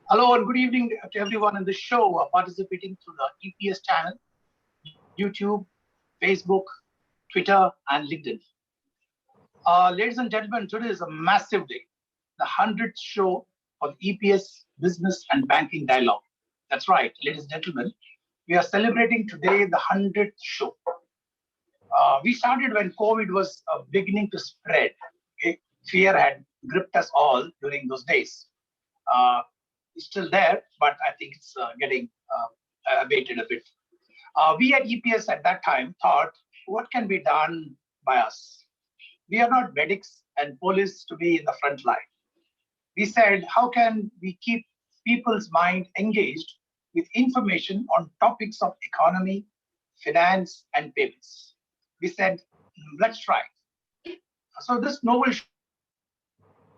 Hello and good evening to everyone in the show participating through the EPS channel, YouTube, Facebook, Twitter, and LinkedIn. Ladies and gentlemen, today is a massive day, the 100th show of EPS Business and Banking Dialogue. That's right, ladies and gentlemen, we are celebrating today the 100th show. We started when COVID was beginning to spread. Okay? Fear had gripped us all during those days. Uh, it's still there, but I think it's getting abated a bit. We at EPS at that time thought, what can be done by us? We are not medics and police to be in the front line. We said, how can we keep people's mind engaged with information on topics of economy, finance, and payments? We said, let's try. So this novel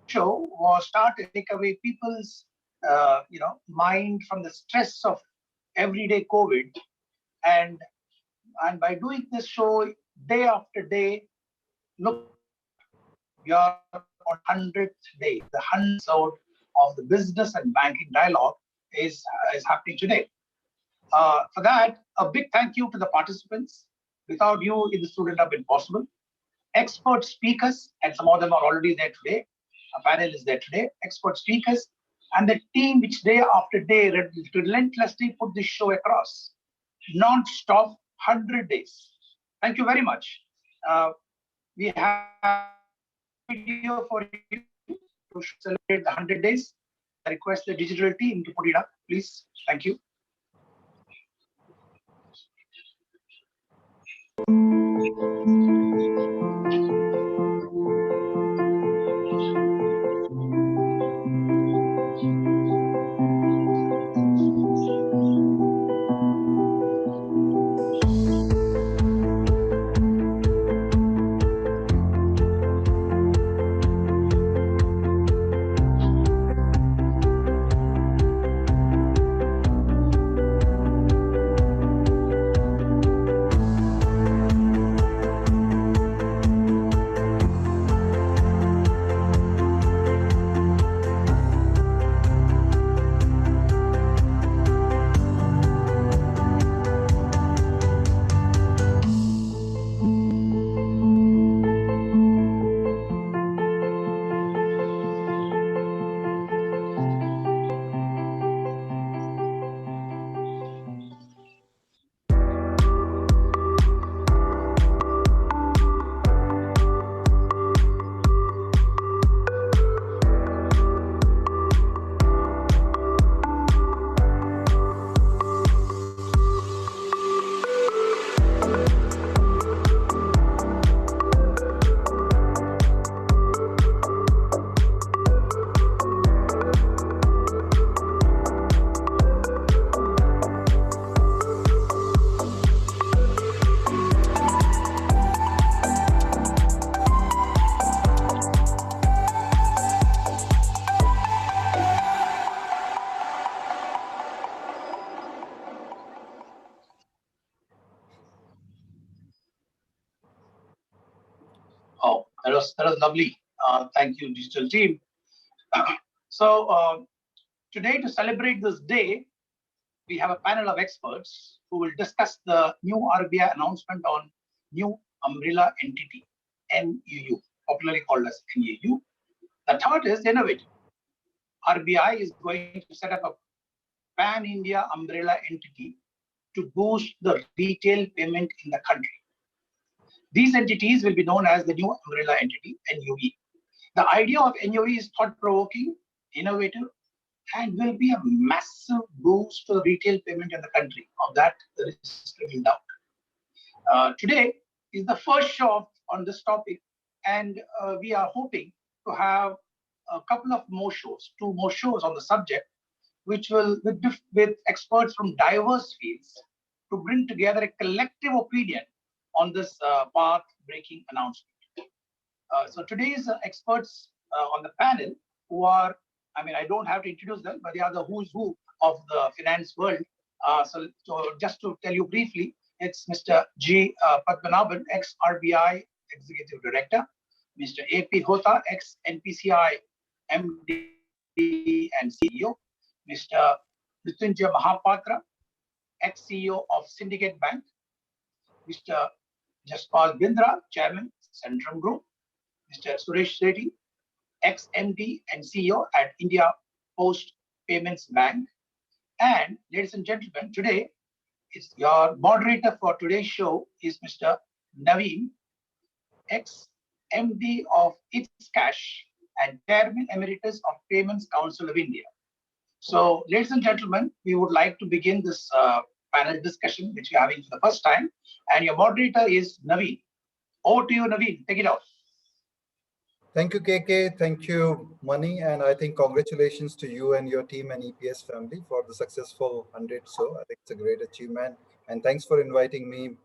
show was started to take away people's mind from the stress of everyday COVID, and by doing this show day after day, look, we are on 100th day, the 100th episode of the business and banking dialogue is happening today. For that, a big thank you to the participants. Without you, it wouldn't have been possible. Expert speakers, and some of them are already there today. A panel is there today. Expert speakers, and the team which day after day relentlessly put this show across, non-stop, 100 days. Thank you very much. We have video for you to celebrate the 100 days. I request the digital team to put it up, please. Thank you. Oh, that was lovely. Thank you, digital team. So today, to celebrate this day, we have a panel of experts who will discuss the new RBI announcement on new umbrella entity, NUU, popularly called as NAU. The third is innovative. RBI is going to set up a pan-India umbrella entity to boost the retail payment in the country. These entities will be known as the new umbrella entity, NUE. The idea of NUE is thought-provoking, innovative, and will be a massive boost to the retail payment in the country. Of that, there is little doubt. Today is the first show on this topic, and we are hoping to have a couple of more shows, 2 more shows on the subject, which will, with experts from diverse fields, to bring together a collective opinion on this path-breaking announcement. So today's experts on the panel, who are, I don't have to introduce them, but they are the who's who of the finance world. So just to tell you briefly, it's Mr. G. Padmanabhan, ex-RBI Executive Director, Mr. A.P. Hota, ex-NPCI MD and CEO, Mr. Mrityunjay Mahapatra, ex-CEO of Syndicate Bank, Mr. Jaspal Bindra, Chairman, Centrum Group, Mr. Suresh Reddy, ex-MD and CEO at India Post Payments Bank. And ladies and gentlemen, today, your moderator for today's show is Mr. Naveen, ex-MD of It's Cash and Chairman Emeritus of Payments Council of India. So, ladies and gentlemen, we would like to begin this panel discussion, which we're having for the first time. And your moderator is Naveen. Over to you, Naveen. Take it out. Thank you, KK. Thank you, Mani. And I think congratulations to you and your team and EPS family for the successful 100 show. I think it's a great achievement. And thanks for inviting me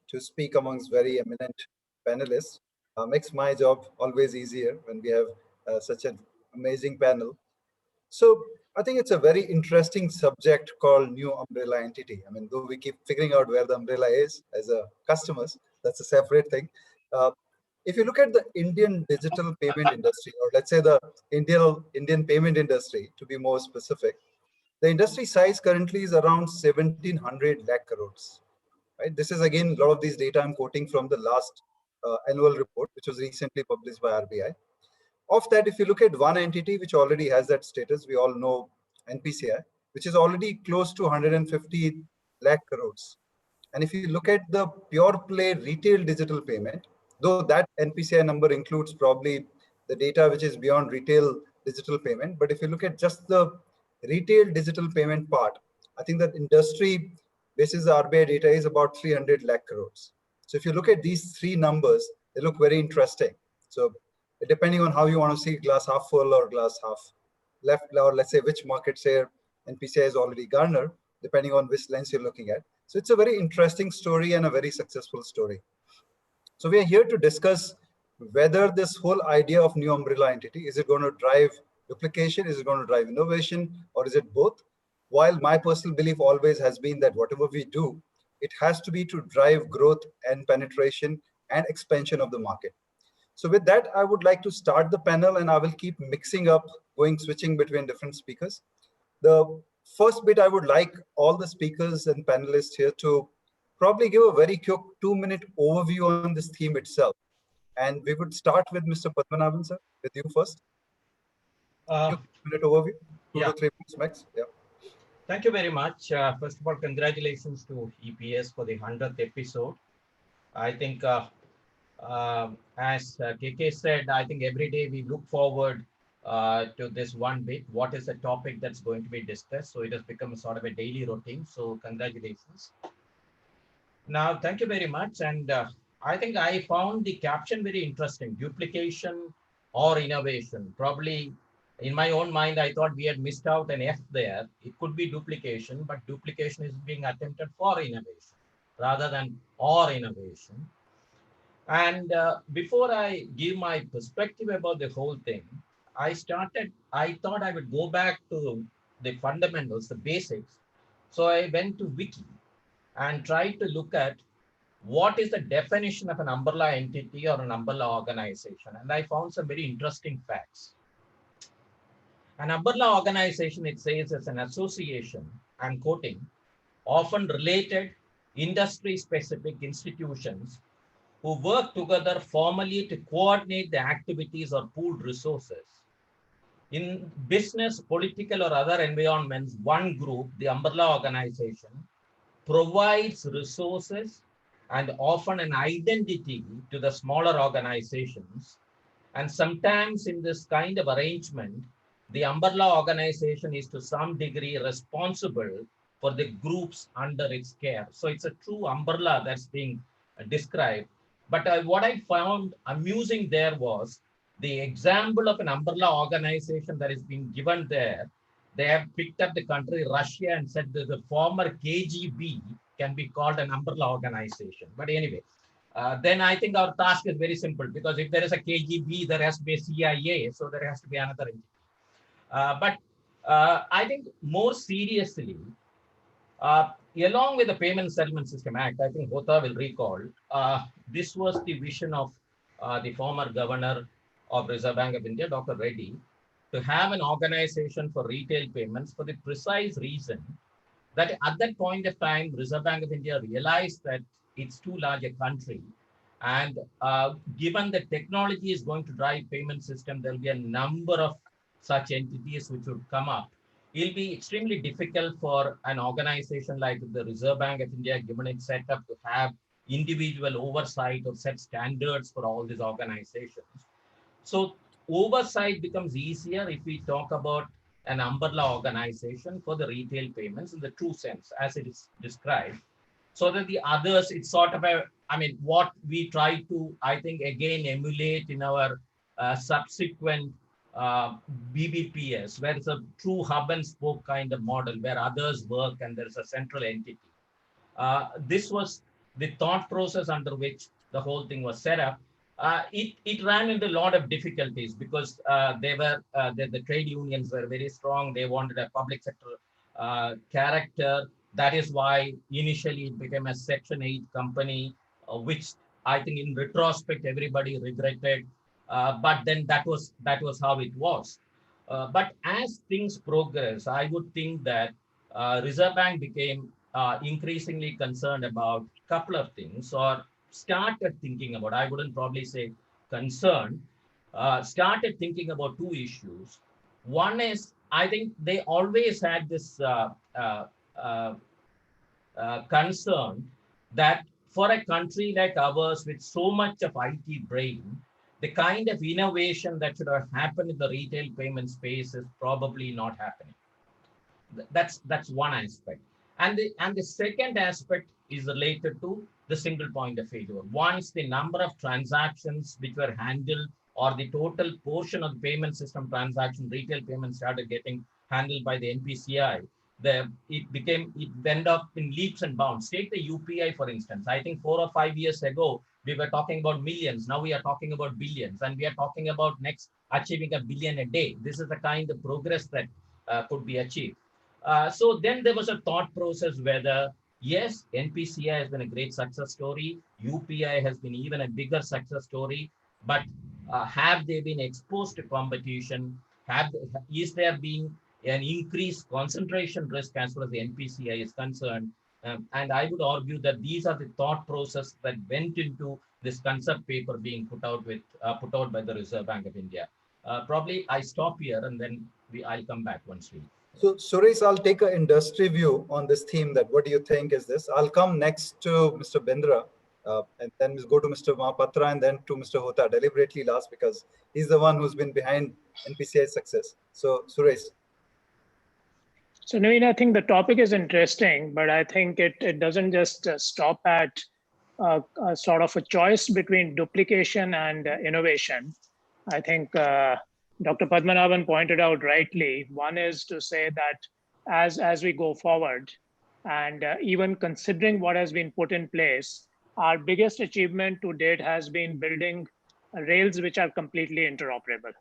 to speak amongst very eminent panelists. Makes my job always easier when we have such an amazing panel. So I think it's a very interesting subject called new umbrella entity. I mean, though we keep figuring out where the umbrella is as a customers, that's a separate thing. Uh, if you look at the Indian digital payment industry, or let's say the Indian payment industry, to be more specific, the industry size currently is around 1,700 lakh crores. Right? This is again a lot of these data I'm quoting from the last annual report, which was recently published by RBI. Of that, if you look at one entity which already has that status, we all know NPCI, which is already close to 150 lakh crores. And if you look at the pure play retail digital payment, though that NPCI number includes probably the data which is beyond retail digital payment, but if you look at just the retail digital payment part, I think that industry basis the RBI data is about 300 lakh crores. So if you look at these three numbers, they look very interesting. So depending on how you want to see glass half full or glass half left, or let's say which market share NPCI is already garnered, depending on which lens you're looking at. So it's a very interesting story and a very successful story. So we are here to discuss whether this whole idea of new umbrella entity, is it going to drive duplication, is it going to drive innovation, or is it both? While my personal belief always has been that whatever we do, it has to be to drive growth and penetration and expansion of the market. So with that, I would like to start the panel and I will keep mixing up, switching between different speakers. The first bit, I would like all the speakers and panelists here to probably give a very quick 2-minute overview on this theme itself. And we would start with Mr. Padmanabhan, sir, with you first. 2-minute overview, 2 to 3 minutes max. Yeah. Thank you very much. First of all, congratulations to EPS for the 100th episode. I think as KK said, I think every day we look forward to this one bit. What is the topic that's going to be discussed? So it has become sort of a daily routine. So congratulations. Now, thank you very much. And I think I found the caption very interesting, duplication or innovation. Probably in my own mind, I thought we had missed out an F there. It could be duplication, but duplication is being attempted for innovation rather than or innovation. And before I give my perspective about the whole thing, I thought I would go back to the fundamentals, the basics. So I went to Wiki and tried to look at what is the definition of an umbrella entity or an umbrella organization. And I found some very interesting facts. An umbrella organization, it says, is an association, I'm quoting, often related industry-specific institutions who work together formally to coordinate the activities or pooled resources. In business, political, or other environments, one group, the umbrella organization, provides resources and often an identity to the smaller organizations. And sometimes in this kind of arrangement, the umbrella organization is to some degree responsible for the groups under its care. So it's a true umbrella that's being described. But what I found amusing there was the example of an umbrella organization that is being given there. They have picked up the country Russia and said that the former KGB can be called an umbrella organization. But anyway, then I think our task is very simple, because if there is a KGB, there has to be a CIA, so there has to be another entity. But I think more seriously, along with the Payment Settlement System Act, I think Hota will recall, this was the vision of the former governor of Reserve Bank of India, Dr. Reddy. to have an organization for retail payments for the precise reason that at that point of time, Reserve Bank of India realized that it's too large a country. And given that technology is going to drive payment system, there'll be a number of such entities which would come up. It'll be extremely difficult for an organization like the Reserve Bank of India, given its setup, to have individual oversight or set standards for all these organizations. So oversight becomes easier if we talk about an umbrella organization for the retail payments in the true sense, as it is described. So that the others, it's sort of a, I mean, what we try to, I think, again, emulate in our subsequent BBPS, where it's a true hub and spoke kind of model where others work and there's a central entity. This was the thought process under which the whole thing was set up. It ran into a lot of difficulties because the trade unions were very strong. They wanted a public sector character. That is why initially it became a Section 8 company, which I think in retrospect everybody regretted. But then that was how it was. But as things progress, I would think that Reserve Bank became increasingly concerned about a couple of things, or started thinking about, I wouldn't probably say concerned, started thinking about two issues. One is, I think they always had this concern that for a country like ours with so much of IT brain, the kind of innovation that should have happened in the retail payment space is probably not happening. That's one aspect. And the second aspect is related to the single point of failure. Once the number of transactions which were handled, or the total portion of the payment system transaction, retail payments started getting handled by the NPCI, it went up in leaps and bounds. Take the UPI, for instance. I think 4 or 5 years ago, we were talking about millions. Now we are talking about billions, and we are talking about next achieving 1 billion a day. This is the kind of progress that could be achieved. So then there was a thought process whether, yes, NPCI has been a great success story. UPI has been even a bigger success story. But have they been exposed to competition? Is there been an increased concentration risk as far as the NPCI is concerned? And I would argue that these are the thought process that went into this concept paper being put out by the Reserve Bank of India. Probably I stop here and then I'll come back once we. So Suresh, I'll take an industry view on this theme. That what do you think is this? I'll come next to Mr. Bindra, and then we'll go to Mr. Mahapatra and then to Mr. Hota, deliberately last because he's the one who's been behind NPCI's success. So Suresh. So Naveen, I think the topic is interesting, but I think it doesn't just stop at a sort of a choice between duplication and innovation. I think Dr. Padmanabhan pointed out rightly. One is to say that as we go forward, and even considering what has been put in place, our biggest achievement to date has been building rails which are completely interoperable.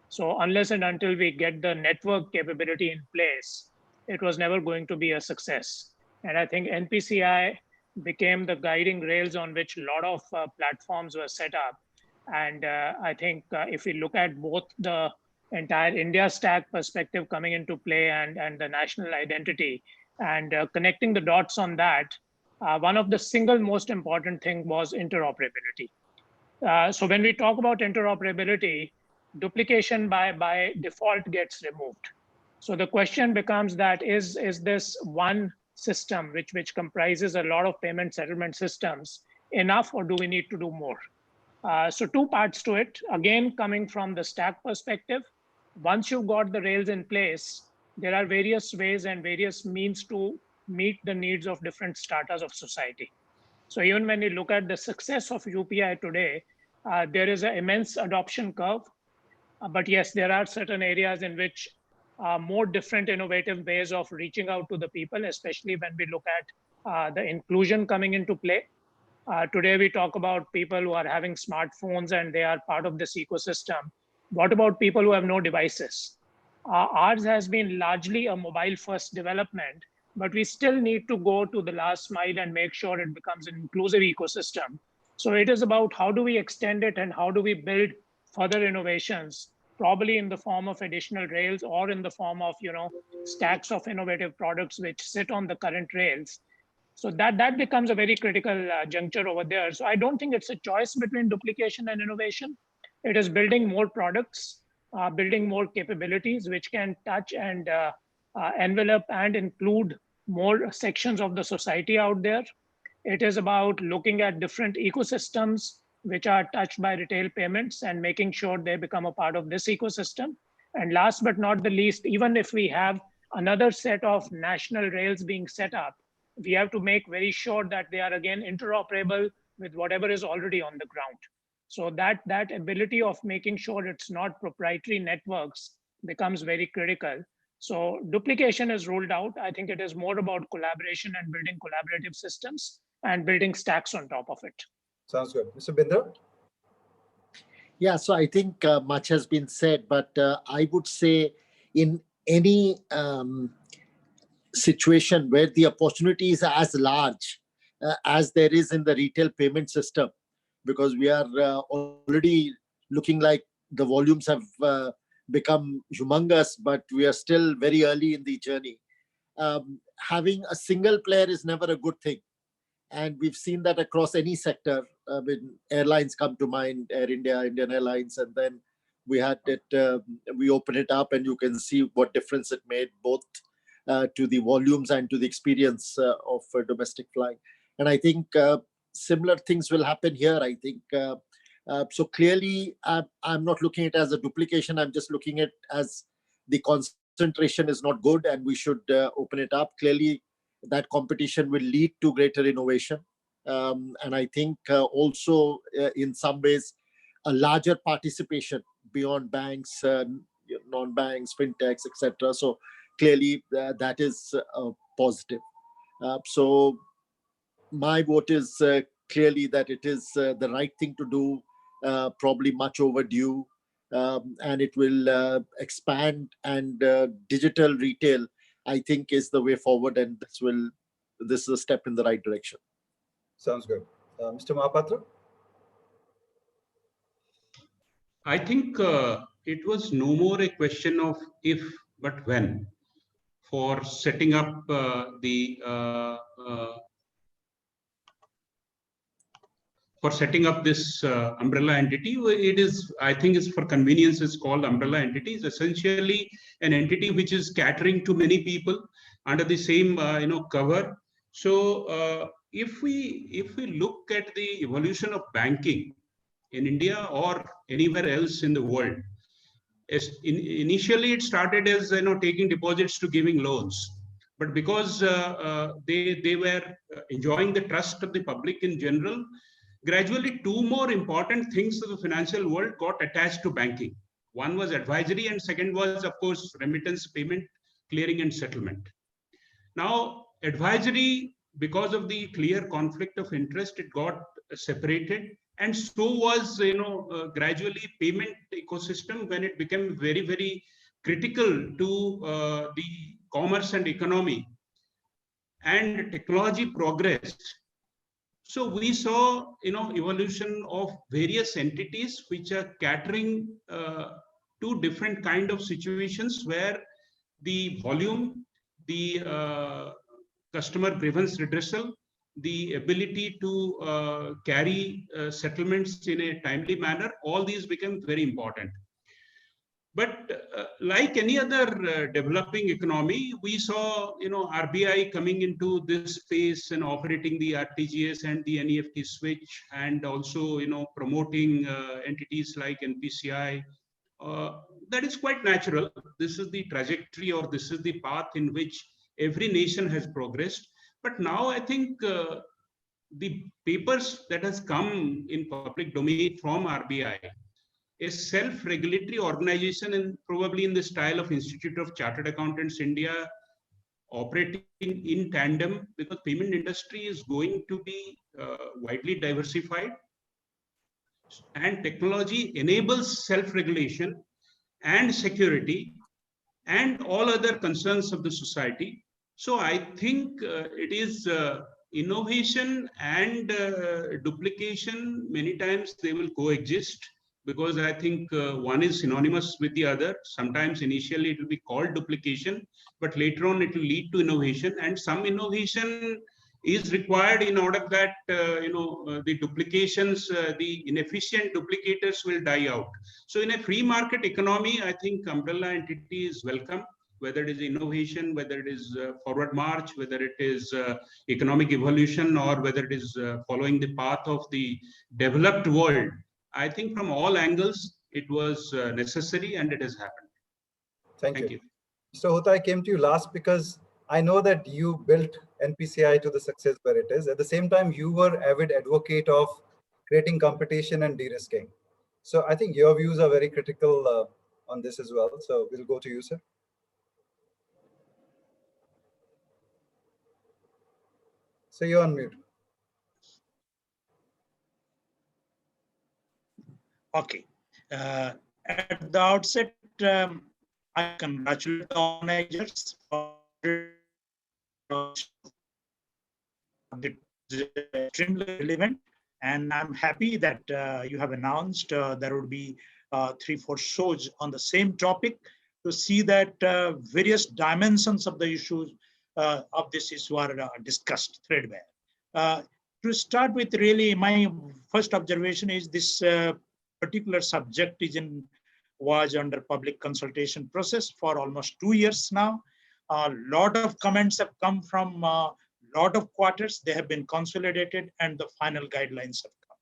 So unless and until we get the network capability in place, it was never going to be a success. And I think NPCI became the guiding rails on which a lot of platforms were set up. And I think if we look at both the entire India stack perspective coming into play and the national identity and connecting the dots on that, one of the single most important thing was interoperability. So when we talk about interoperability, duplication by default gets removed. So the question becomes that is this one system which comprises a lot of payment settlement systems enough, or do we need to do more? So two parts to it. Again, coming from the stack perspective, once you've got the rails in place, there are various ways and various means to meet the needs of different stratas of society. So even when you look at the success of UPI today, there is an immense adoption curve. But yes, there are certain areas in which more different innovative ways of reaching out to the people, especially when we look at the inclusion coming into play. Today, we talk about people who are having smartphones and they are part of this ecosystem. What about people who have no devices? Ours has been largely a mobile first development, but we still need to go to the last mile and make sure it becomes an inclusive ecosystem. So it is about how do we extend it and how do we build further innovations probably in the form of additional rails or in the form of, stacks of innovative products which sit on the current rails. So that becomes a very critical juncture over there. So I don't think it's a choice between duplication and innovation. It is building more products, building more capabilities which can touch and envelop and include more sections of the society out there. It is about looking at different ecosystems which are touched by retail payments and making sure they become a part of this ecosystem. And last but not the least, even if we have another set of national rails being set up, we have to make very sure that they are again interoperable with whatever is already on the ground. So that ability of making sure it's not proprietary networks becomes very critical. So duplication is ruled out. I think it is more about collaboration and building collaborative systems and building stacks on top of it. Sounds good. Mr. Binder? Yeah, so I think much has been said, but I would say in any situation where the opportunity is as large as there is in the retail payment system, because we are already looking like the volumes have become humongous, but we are still very early in the journey. Having a single player is never a good thing. And we've seen that across any sector. When airlines come to mind, Air India, Indian Airlines, and then we had it, we opened it up and you can see what difference it made both to the volumes and to the experience of domestic flying. And I think similar things will happen here, I think. So clearly, I'm not looking at it as a duplication. I'm just looking at it as the concentration is not good and we should open it up. Clearly, that competition will lead to greater innovation. And I think also in some ways, a larger participation beyond banks, non-banks, fintechs, etc. So clearly that is positive. So my vote is clearly that it is the right thing to do, probably much overdue, and it will expand, and digital retail, I think, is the way forward, and this is a step in the right direction. Sounds good. Mr. Mahapatra? I think it was no more a question of if, but when, for setting up this umbrella entity. It is, I think, it's for convenience, it's called umbrella entity. It's essentially an entity which is catering to many people under the same cover. So if we look at the evolution of banking in India or anywhere else in the world, initially it started as taking deposits to giving loans, but because they were enjoying the trust of the public in general, gradually two more important things of the financial world got attached to banking. One was advisory and second was, of course, remittance, payment, clearing and settlement. Now advisory, because of the clear conflict of interest, it got separated, and so was gradually payment ecosystem when it became very, very critical to the commerce and economy, and technology progressed. So we saw evolution of various entities which are catering to different kind of situations where the volume, the customer grievance redressal, the ability to carry settlements in a timely manner, all these become very important. But like any other developing economy, we saw RBI coming into this space and operating the RTGS and the NEFT switch, and also promoting entities like NPCI. That is quite natural. This is the trajectory, or this is the path in which every nation has progressed. But now I think the papers that has come in public domain from RBI, a self-regulatory organization, and probably in the style of Institute of Chartered Accountants India, operating in tandem, because payment industry is going to be widely diversified, and technology enables self-regulation and security and all other concerns of the society. So I think it is innovation and duplication, many times they will coexist. because I think one is synonymous with the other. Sometimes initially it will be called duplication, but later on it will lead to innovation, and some innovation is required in order that the duplications, the inefficient duplicators will die out. So in a free market economy, I think umbrella entity is welcome, whether it is innovation, whether it is forward march, whether it is economic evolution, or whether it is following the path of the developed world. I think from all angles, it was necessary and it has happened. Thank Thank you. you. Mr. Hota, I came to you last because I know that you built NPCI to the success where it is. At the same time, you were avid advocate of creating competition and de-risking. So I think your views are very critical on this as well. So we'll go to you, sir. So you're on mute. Okay. At the outset, I congratulate the organizers for extremely relevant, and I'm happy that you have announced there would be 3-4 shows on the same topic to see that various dimensions of the issues of this issue are discussed threadbare. To start with, really, my first observation is this particular subject was under public consultation process for almost 2 years now. A lot of comments have come from lot of quarters. They have been consolidated and the final guidelines have come.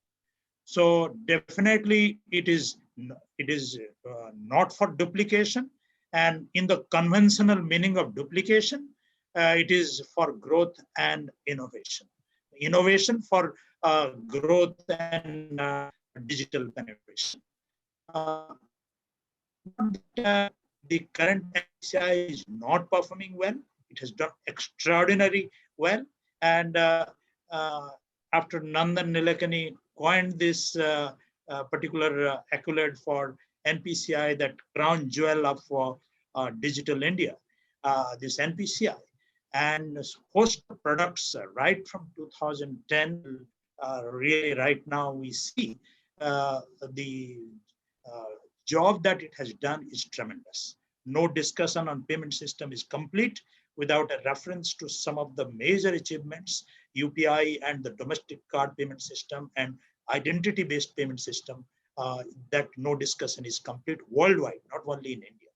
So definitely it is not for duplication, and in the conventional meaning of duplication, it is for growth and innovation. Innovation for growth and digital penetration. The current NPCI is not performing well. It has done extraordinarily well. And after Nandan Nilekani coined this particular accolade for NPCI, that crown jewel of digital India, this NPCI, and host of products right from 2010, really right now we see the job that it has done is tremendous. No discussion on payment system is complete without a reference to some of the major achievements, UPI and the domestic card payment system and identity-based payment system, that no discussion is complete worldwide, not only in India.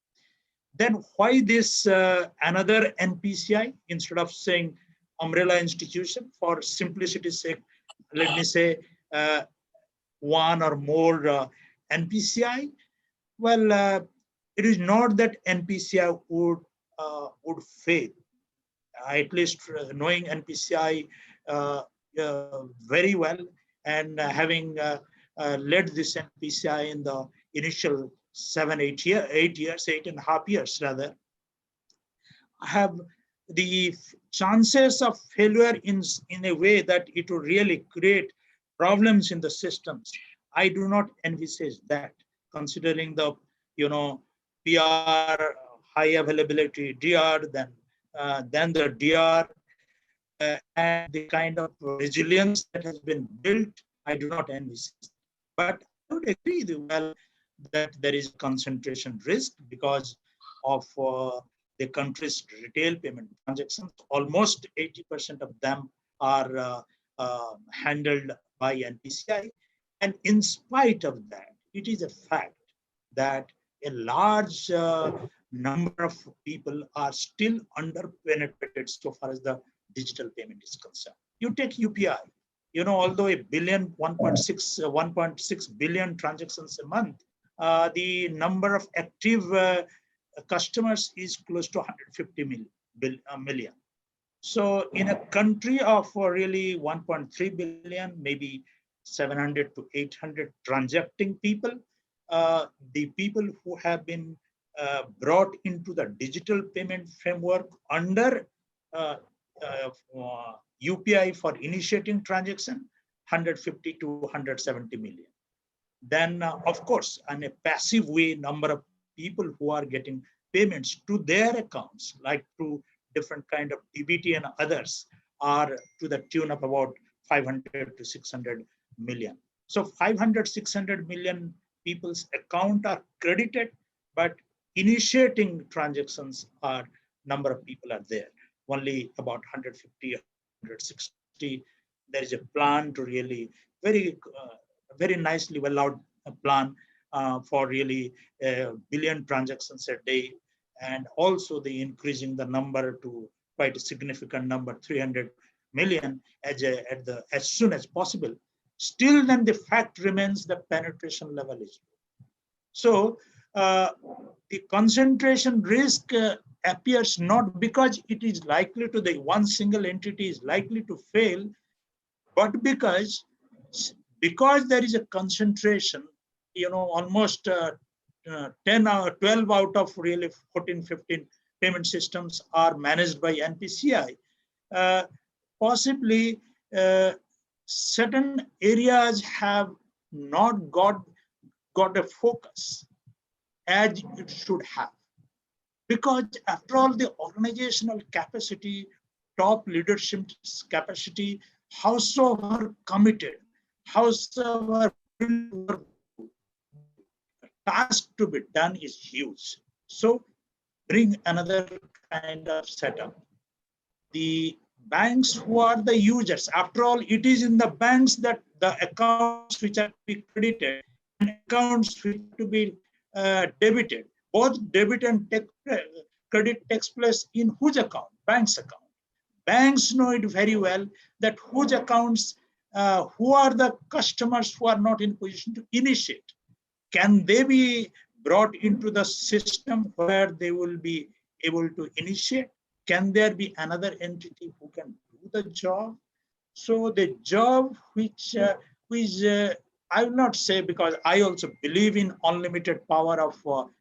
Then why this another NPCI instead of saying umbrella institution? For simplicity's sake, let me say one or more NPCI. Well, it is not that NPCI would fail. At least knowing NPCI very well, and having led this NPCI in the initial 8.5 years rather, I have the chances of failure in a way that it will really create problems in the systems. I do not envisage that, considering the PR, high availability DR, then the DR, and the kind of resilience that has been built. I do not envisage. But I would agree that there is concentration risk because of the country's retail payment transactions. Almost 80% of them are handled by NPCI. And in spite of that, it is a fact that a large number of people are still under-penetrated so far as the digital payment is concerned. You take UPI, although 1.6 billion transactions a month, the number of active customers is close to 150 million. So in a country of really 1.3 billion, maybe 700 to 800 transacting people, the people who have been brought into the digital payment framework under UPI for initiating transaction, 150 to 170 million. Then, of course, in a passive way, number of people who are getting payments to their accounts, like through different kind of BBD and others, are to the tune of about 500 to 600 million. So 500, 600 million people's account are credited, but initiating transactions are number of people are there. Only about 150, 160. There is a plan to really very nicely well out plan for really a billion transactions a day, and also the increasing the number to quite a significant number, 300 million as soon as possible. Still, then the fact remains the penetration level is low. So the concentration risk appears not because it is likely to the one single entity is likely to fail, but because there is a concentration, almost 10 or 12 out of really 14, 15 payment systems are managed by NPCI. Possibly certain areas have not got a focus as it should have. Because after all, the organizational capacity, top leadership capacity, howsoever committed, howsoever task to be done is huge. So bring another kind of setup. The banks who are the users, after all, it is in the banks that the accounts which are to be credited and accounts which are to be debited. Both debit and credit takes place in whose account? Bank's account. Banks know it very well that whose accounts, who are the customers who are not in position to initiate. Can they be brought into the system where they will be able to initiate? Can there be another entity who can do the job? So the job which I will not say, because I also believe in unlimited power of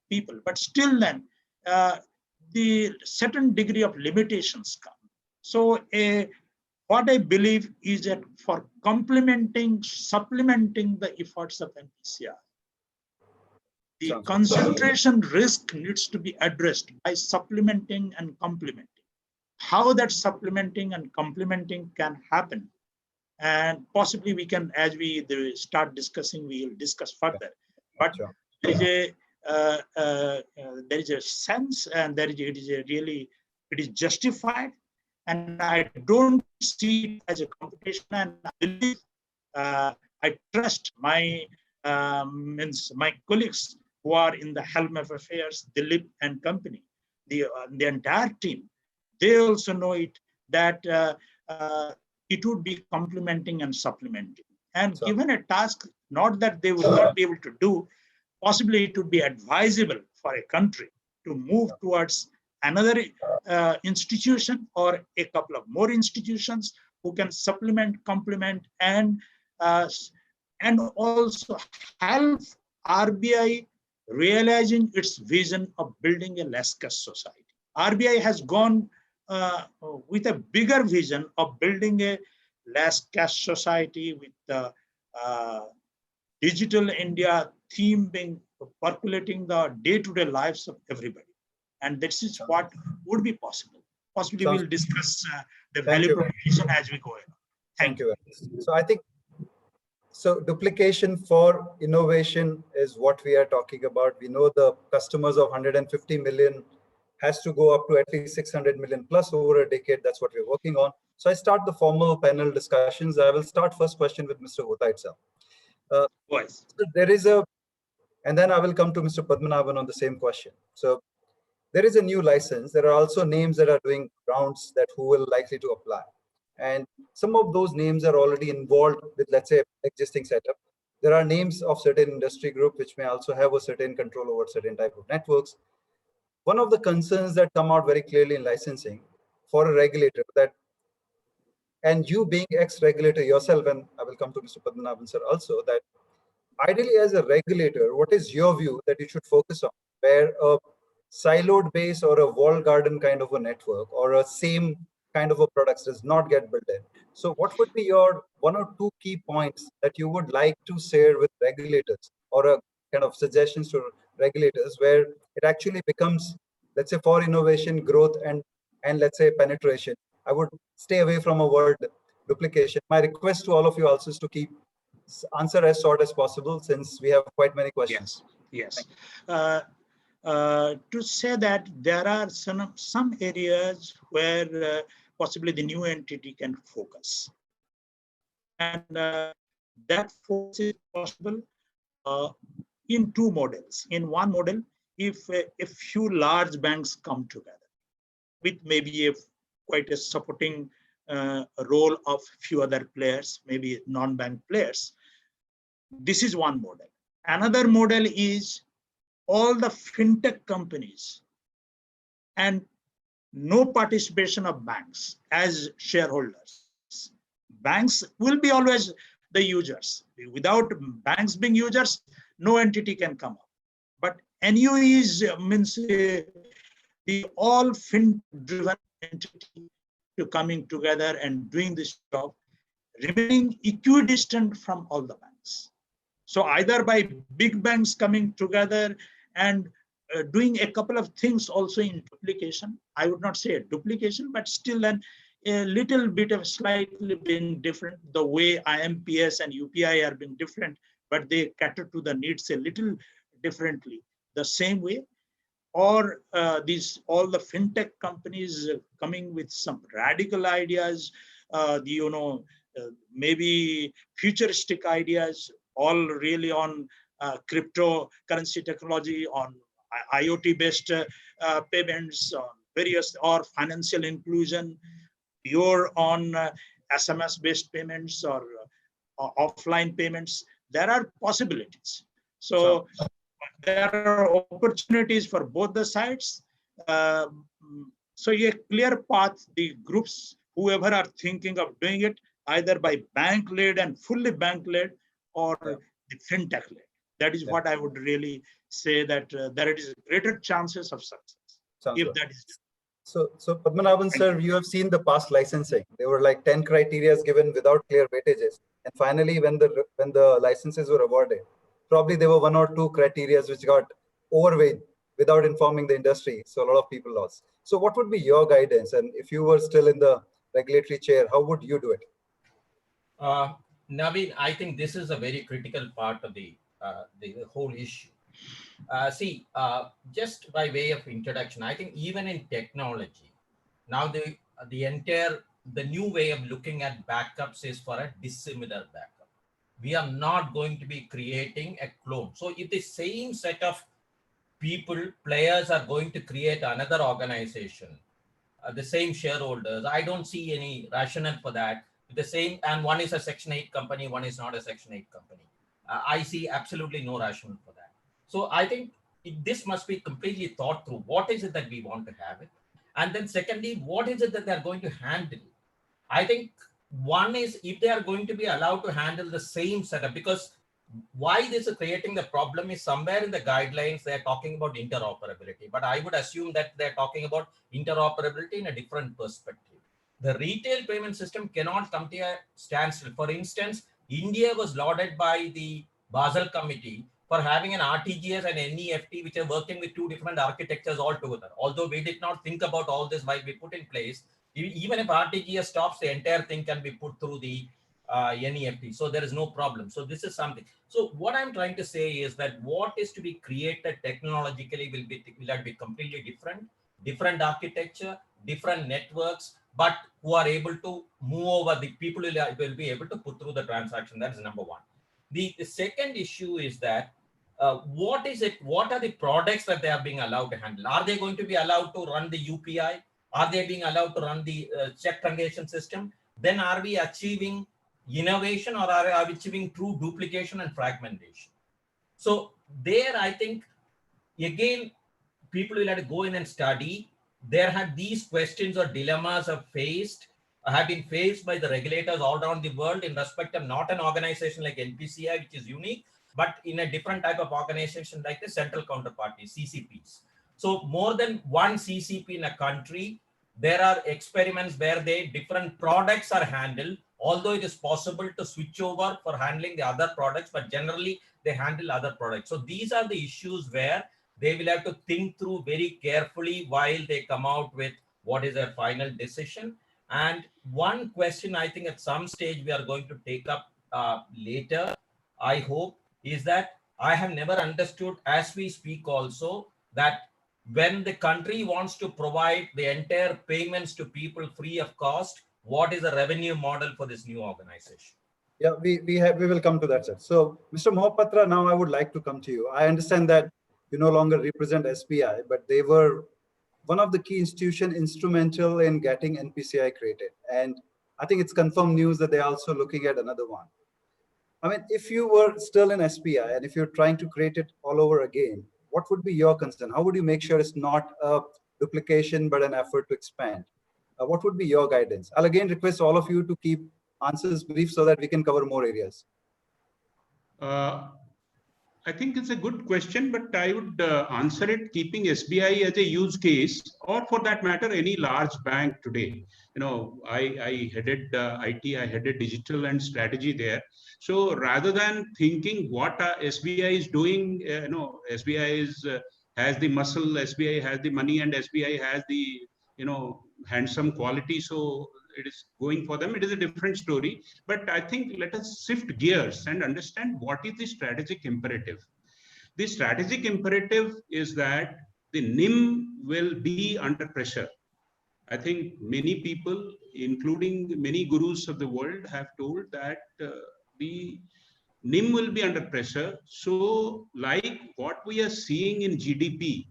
people, but still then the certain degree of limitations come. So what I believe is that for supplementing the efforts of NPCI, the concentration risk needs to be addressed by supplementing and complementing. How that supplementing and complementing can happen, and possibly we can, as we start discussing, we will discuss further. But there is a sense, and it is justified, and I don't see it as a competition. And I believe, I trust my colleagues who are in the helm of affairs, Dilip and company, the entire team. They also know it that it would be complementing and supplementing. And given a task, not that they would not be able to do, possibly it would be advisable for a country to move towards another institution or a couple of more institutions who can supplement, complement, and also help RBI realizing its vision of building a less cash society. RBI has gone with a bigger vision of building a less cash society, with the digital India theme being percolating the day-to-day lives of everybody. And this is what would be possible. Possibly we'll discuss the value proposition as we go along. Thank you. So I think, so duplication for innovation is what we are talking about. We know the customers of 150 million has to go up to at least 600 million plus over a decade. That's what we're working on. So I start the formal panel discussions. I will start first question with Mr. Gota itself. So there is and then I will come to Mr. Padmanabhan on the same question. So there is a new license. There are also names that are doing rounds that who will likely to apply. And some of those names are already involved with, let's say, existing setup. There are names of certain industry group which may also have a certain control over certain type of networks. One of the concerns that come out very clearly in licensing for a regulator, that, and you being ex-regulator yourself, and I will come to Mr. Padmanabhan sir also, that ideally as a regulator, what is your view that you should focus on, where a siloed base or a walled garden kind of a network or a same kind of a products does not get built in? So what would be your one or two key points that you would like to share with regulators, or a kind of suggestions to regulators where it actually becomes, let's say, for innovation, growth, and let's say penetration? I would stay away from a word duplication. My request to all of you also is to keep answer as short as possible since we have quite many questions. Yes. To say that there are some areas where possibly the new entity can focus. And that focus is possible in two models. In one model, if a few large banks come together with maybe quite a supporting role of few other players, maybe non-bank players, this is one model. Another model is all the fintech companies and no participation of banks as shareholders. Banks will be always the users. Without banks being users, no entity can come up. But NUEs means the all fintech-driven entity to coming together and doing this job, remaining equidistant from all the banks. So either by big banks coming together and doing a couple of things also in duplication. I would not say a duplication, but still a little bit of slightly being different. The way IMPS and UPI are being different, but they cater to the needs a little differently. The same way, or all the fintech companies coming with some radical ideas, maybe futuristic ideas, all really on cryptocurrency technology, on IoT-based payments, on various, or financial inclusion, pure on SMS-based payments or offline payments. There are possibilities. So there are opportunities for both the sides. So a clear path, the groups, whoever are thinking of doing it, either by bank-led and fully bank-led or the fintech-led. That is what I would really say, that there is greater chances of success. If that is. So Padmanabhan sir, you have seen the past licensing. There were like 10 criteria given without clear weightages. And finally, when the licenses were awarded, probably there were 1 or 2 criteria which got overweight without informing the industry. So a lot of people lost. So what would be your guidance? And if you were still in the regulatory chair, how would you do it? Naveen, I think this is a very critical part of the whole issue. Just by way of introduction, I think even in technology, now the new way of looking at backups is for a dissimilar backup. We are not going to be creating a clone. So if the same set of players are going to create another organization, the same shareholders, I don't see any rationale for that. The same, and one is a Section 8 company, one is not a Section 8 company. I see absolutely no rationale for that. So I think this must be completely thought through. What is it that we want to have it? And then secondly, what is it that they're going to handle? I think one is if they are going to be allowed to handle the same setup, because why this is creating the problem is somewhere in the guidelines, they're talking about interoperability, but I would assume that they're talking about interoperability in a different perspective. The retail payment system cannot come to a standstill. For instance, India was lauded by the Basel Committee for having an RTGS and NEFT, which are working with 2 different architectures altogether. Although we did not think about all this while we put in place, even if RTGS stops, the entire thing can be put through the NEFT. So there is no problem. So this is something. So what I'm trying to say is that what is to be created technologically will have to be completely different architecture, different networks, but who are able to move over, the people will be able to put through the transaction. That is number one. The second issue is that what are the products that they are being allowed to handle? Are they going to be allowed to run the UPI? Are they being allowed to run the check transaction system? Then are we achieving innovation, or are we achieving true duplication and fragmentation? So there, I think, again, people will have to go in and study. There have these questions or dilemmas have been faced by the regulators all around the world in respect of not an organization like NPCI, which is unique, but in a different type of organization like the central counterparty, CCPs. So more than one CCP in a country, there are experiments where different products are handled, although it is possible to switch over for handling the other products, but generally they handle other products. So these are the issues where they will have to think through very carefully while they come out with what is their final decision. And one question I think at some stage we are going to take up later, I hope, is that I have never understood, as we speak also, that when the country wants to provide the entire payments to people free of cost, what is the revenue model for this new organization? Yeah, we will come to that, sir. So, Mr. Mohapatra, now I would like to come to you. I understand that you no longer represent SBI, but they were one of the key institution instrumental in getting NPCI created. And I think it's confirmed news that they're also looking at another one. I mean, if you were still in SBI and if you're trying to create it all over again, what would be your concern? How would you make sure it's not a duplication, but an effort to expand? What would be your guidance? I'll again request all of you to keep answers brief so that we can cover more areas. I think it's a good question, but I would answer it keeping SBI as a use case, or for that matter, any large bank today. You know, I headed IT, I headed digital and strategy there. So rather than thinking what SBI is doing, SBI has the muscle, SBI has the money, and SBI has the handsome quality. So it is going for them. It is a different story. But I think let us shift gears and understand what is the strategic imperative. The strategic imperative is that the NIM will be under pressure. I think many people, including many gurus of the world, have told that the NIM will be under pressure. So, like what we are seeing in GDP,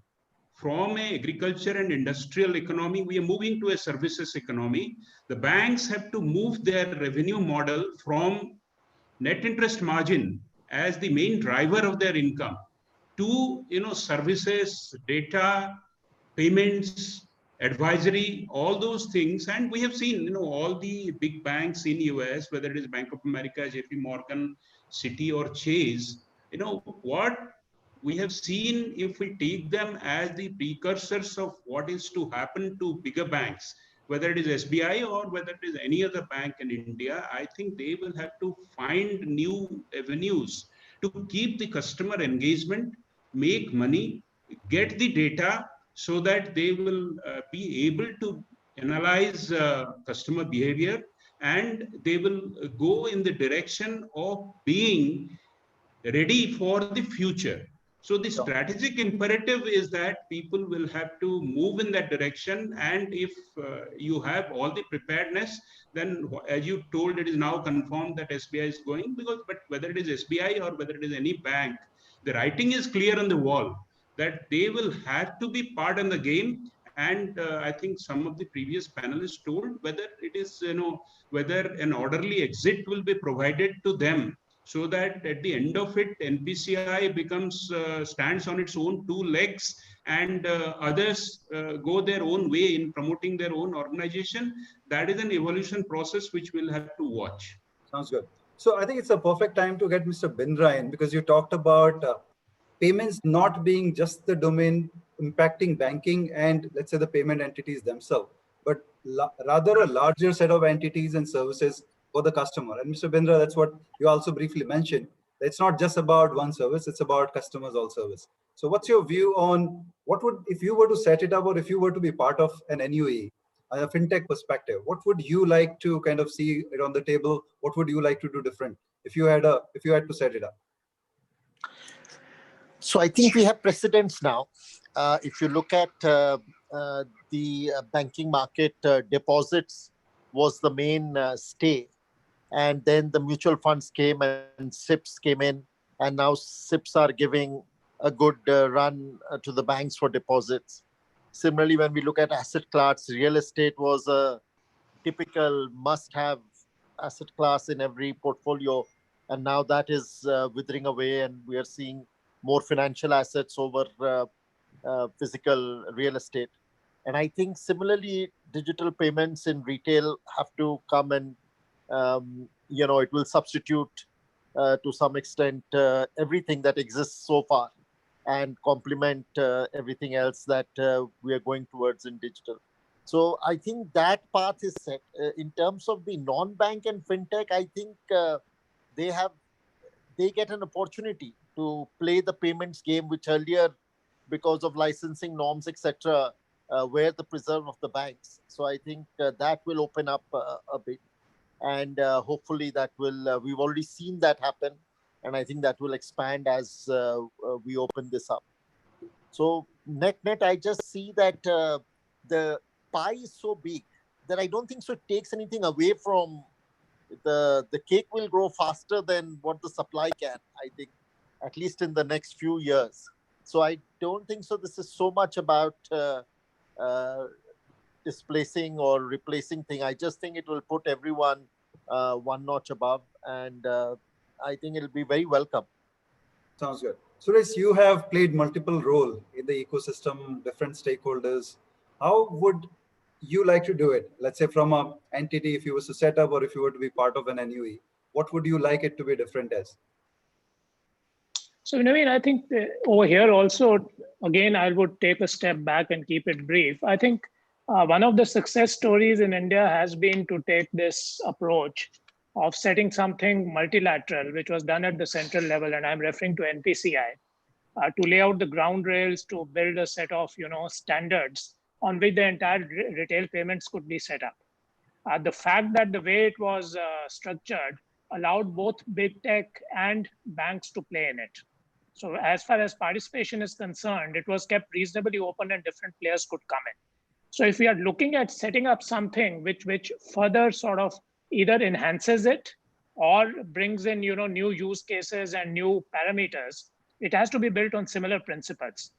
from an agriculture and industrial economy, we are moving to a services economy. The banks have to move their revenue model from net interest margin as the main driver of their income to services, data, payments, advisory, all those things. And we have seen all the big banks in US, whether it is Bank of America, JP Morgan, Citi, or Chase, what we have seen, if we take them as the precursors of what is to happen to bigger banks, whether it is SBI or whether it is any other bank in India, I think they will have to find new avenues to keep the customer engagement, make money, get the data, so that they will be able to analyze customer behavior, and they will go in the direction of being ready for the future. So the strategic imperative is that people will have to move in that direction. And if you have all the preparedness, then as you told, it is now confirmed that SBI is going, but whether it is SBI or whether it is any bank, the writing is clear on the wall that they will have to be part in the game. And I think some of the previous panelists told whether it is, whether an orderly exit will be provided to them, so that at the end of it, NPCI stands on its own two legs, and others go their own way in promoting their own organization. That is an evolution process which we'll have to watch. Sounds good. So I think it's a perfect time to get Mr. Bindra in, because you talked about payments not being just the domain impacting banking and let's say the payment entities themselves, but rather a larger set of entities and services for the customer. And Mr. Bindra, that's what you also briefly mentioned. It's not just about one service, it's about customers all service. So what's your view on what would, if you were to set it up or if you were to be part of an NUE, a fintech perspective, what would you like to kind of see it on the table? What would you like to do different if you had to set it up? So I think we have precedents now. If you look at the banking market, deposits was the main stay. And then the mutual funds came and SIPs came in. And now SIPs are giving a good run to the banks for deposits. Similarly, when we look at asset class, real estate was a typical must-have asset class in every portfolio. And now that is withering away, and we are seeing more financial assets over physical real estate. And I think similarly, digital payments in retail have to come and, it will substitute to some extent everything that exists so far and complement everything else that we are going towards in digital. So I think that path is set. In terms of the non-bank and fintech, I think they get an opportunity to play the payments game, which earlier, because of licensing norms, etc., were the preserve of the banks. So I think that will open up a bit. and hopefully that will, we've already seen that happen, and I think that will expand as we open this up. So net, I just see that the pie is so big that I don't think so it takes anything away from the cake. Will grow faster than what the supply can, I think, at least in the next few years. So I don't think so this is so much about displacing or replacing thing. I just think it will put everyone one notch above, and I think it'll be very welcome. Sounds good. Suresh, you have played multiple roles in the ecosystem, different stakeholders. How would you like to do it? Let's say from an entity, if you were to set up or if you were to be part of an NUE, what would you like it to be different as? So, Naveen, I think over here also, again, I would take a step back and keep it brief. I think one of the success stories in India has been to take this approach of setting something multilateral, which was done at the central level, and I'm referring to NPCI, to lay out the ground rails to build a set of standards on which the entire retail payments could be set up. The fact that the way it was structured allowed both big tech and banks to play in it. So as far as participation is concerned, it was kept reasonably open and different players could come in. So if we are looking at setting up something which further sort of either enhances it or brings in new use cases and new parameters, it has to be built on similar principles.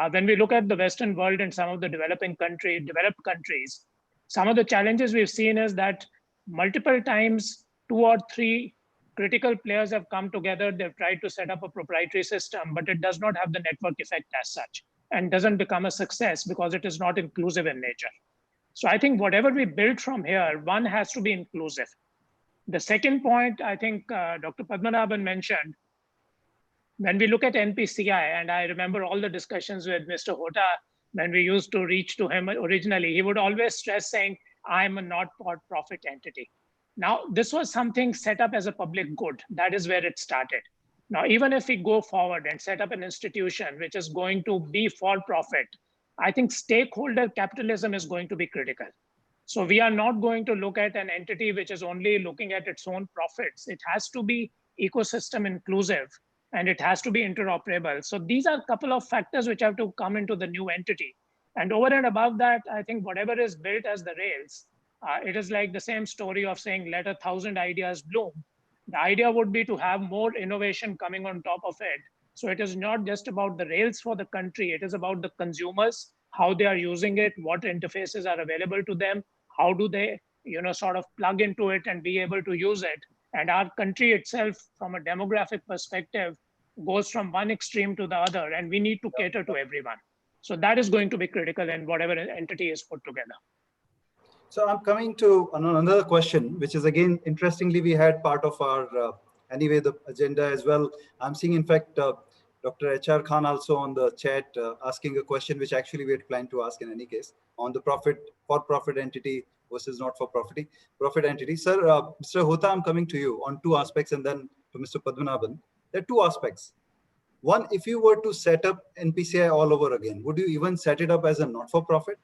When we look at the Western world and some of the developed countries, some of the challenges we've seen is that multiple times 2 or 3 critical players have come together. They've tried to set up a proprietary system, but it does not have the network effect as such and doesn't become a success because it is not inclusive in nature. So I think whatever we build from here, one has to be inclusive. The second point, I think Dr. Padmanabhan mentioned, when we look at NPCI, and I remember all the discussions with Mr. Hota when we used to reach to him originally, he would always stress saying, I'm a not-for-profit entity. Now, this was something set up as a public good. That is where it started. Now, even if we go forward and set up an institution which is going to be for profit, I think stakeholder capitalism is going to be critical. So we are not going to look at an entity which is only looking at its own profits. It has to be ecosystem inclusive and it has to be interoperable. So these are a couple of factors which have to come into the new entity. And over and above that, I think whatever is built as the rails, it is like the same story of saying, let 1,000 ideas bloom. The idea would be to have more innovation coming on top of it. So it is not just about the rails for the country. It is about the consumers, how they are using it, what interfaces are available to them, how do they, sort of plug into it and be able to use it. And our country itself, from a demographic perspective, goes from one extreme to the other, and we need to cater to everyone. So that is going to be critical in whatever entity is put together. So I'm coming to another question, which is again, interestingly, we had part of our, anyway, the agenda as well. I'm seeing, in fact, Dr. H.R. Khan also on the chat asking a question, which actually we had planned to ask in any case, on the for-profit entity versus not-for-profit entity. Sir, Mr. Hota, I'm coming to you on 2 aspects, and then to Mr. Padmanabhan. There are 2 aspects. One, if you were to set up NPCI all over again, would you even set it up as a not-for-profit?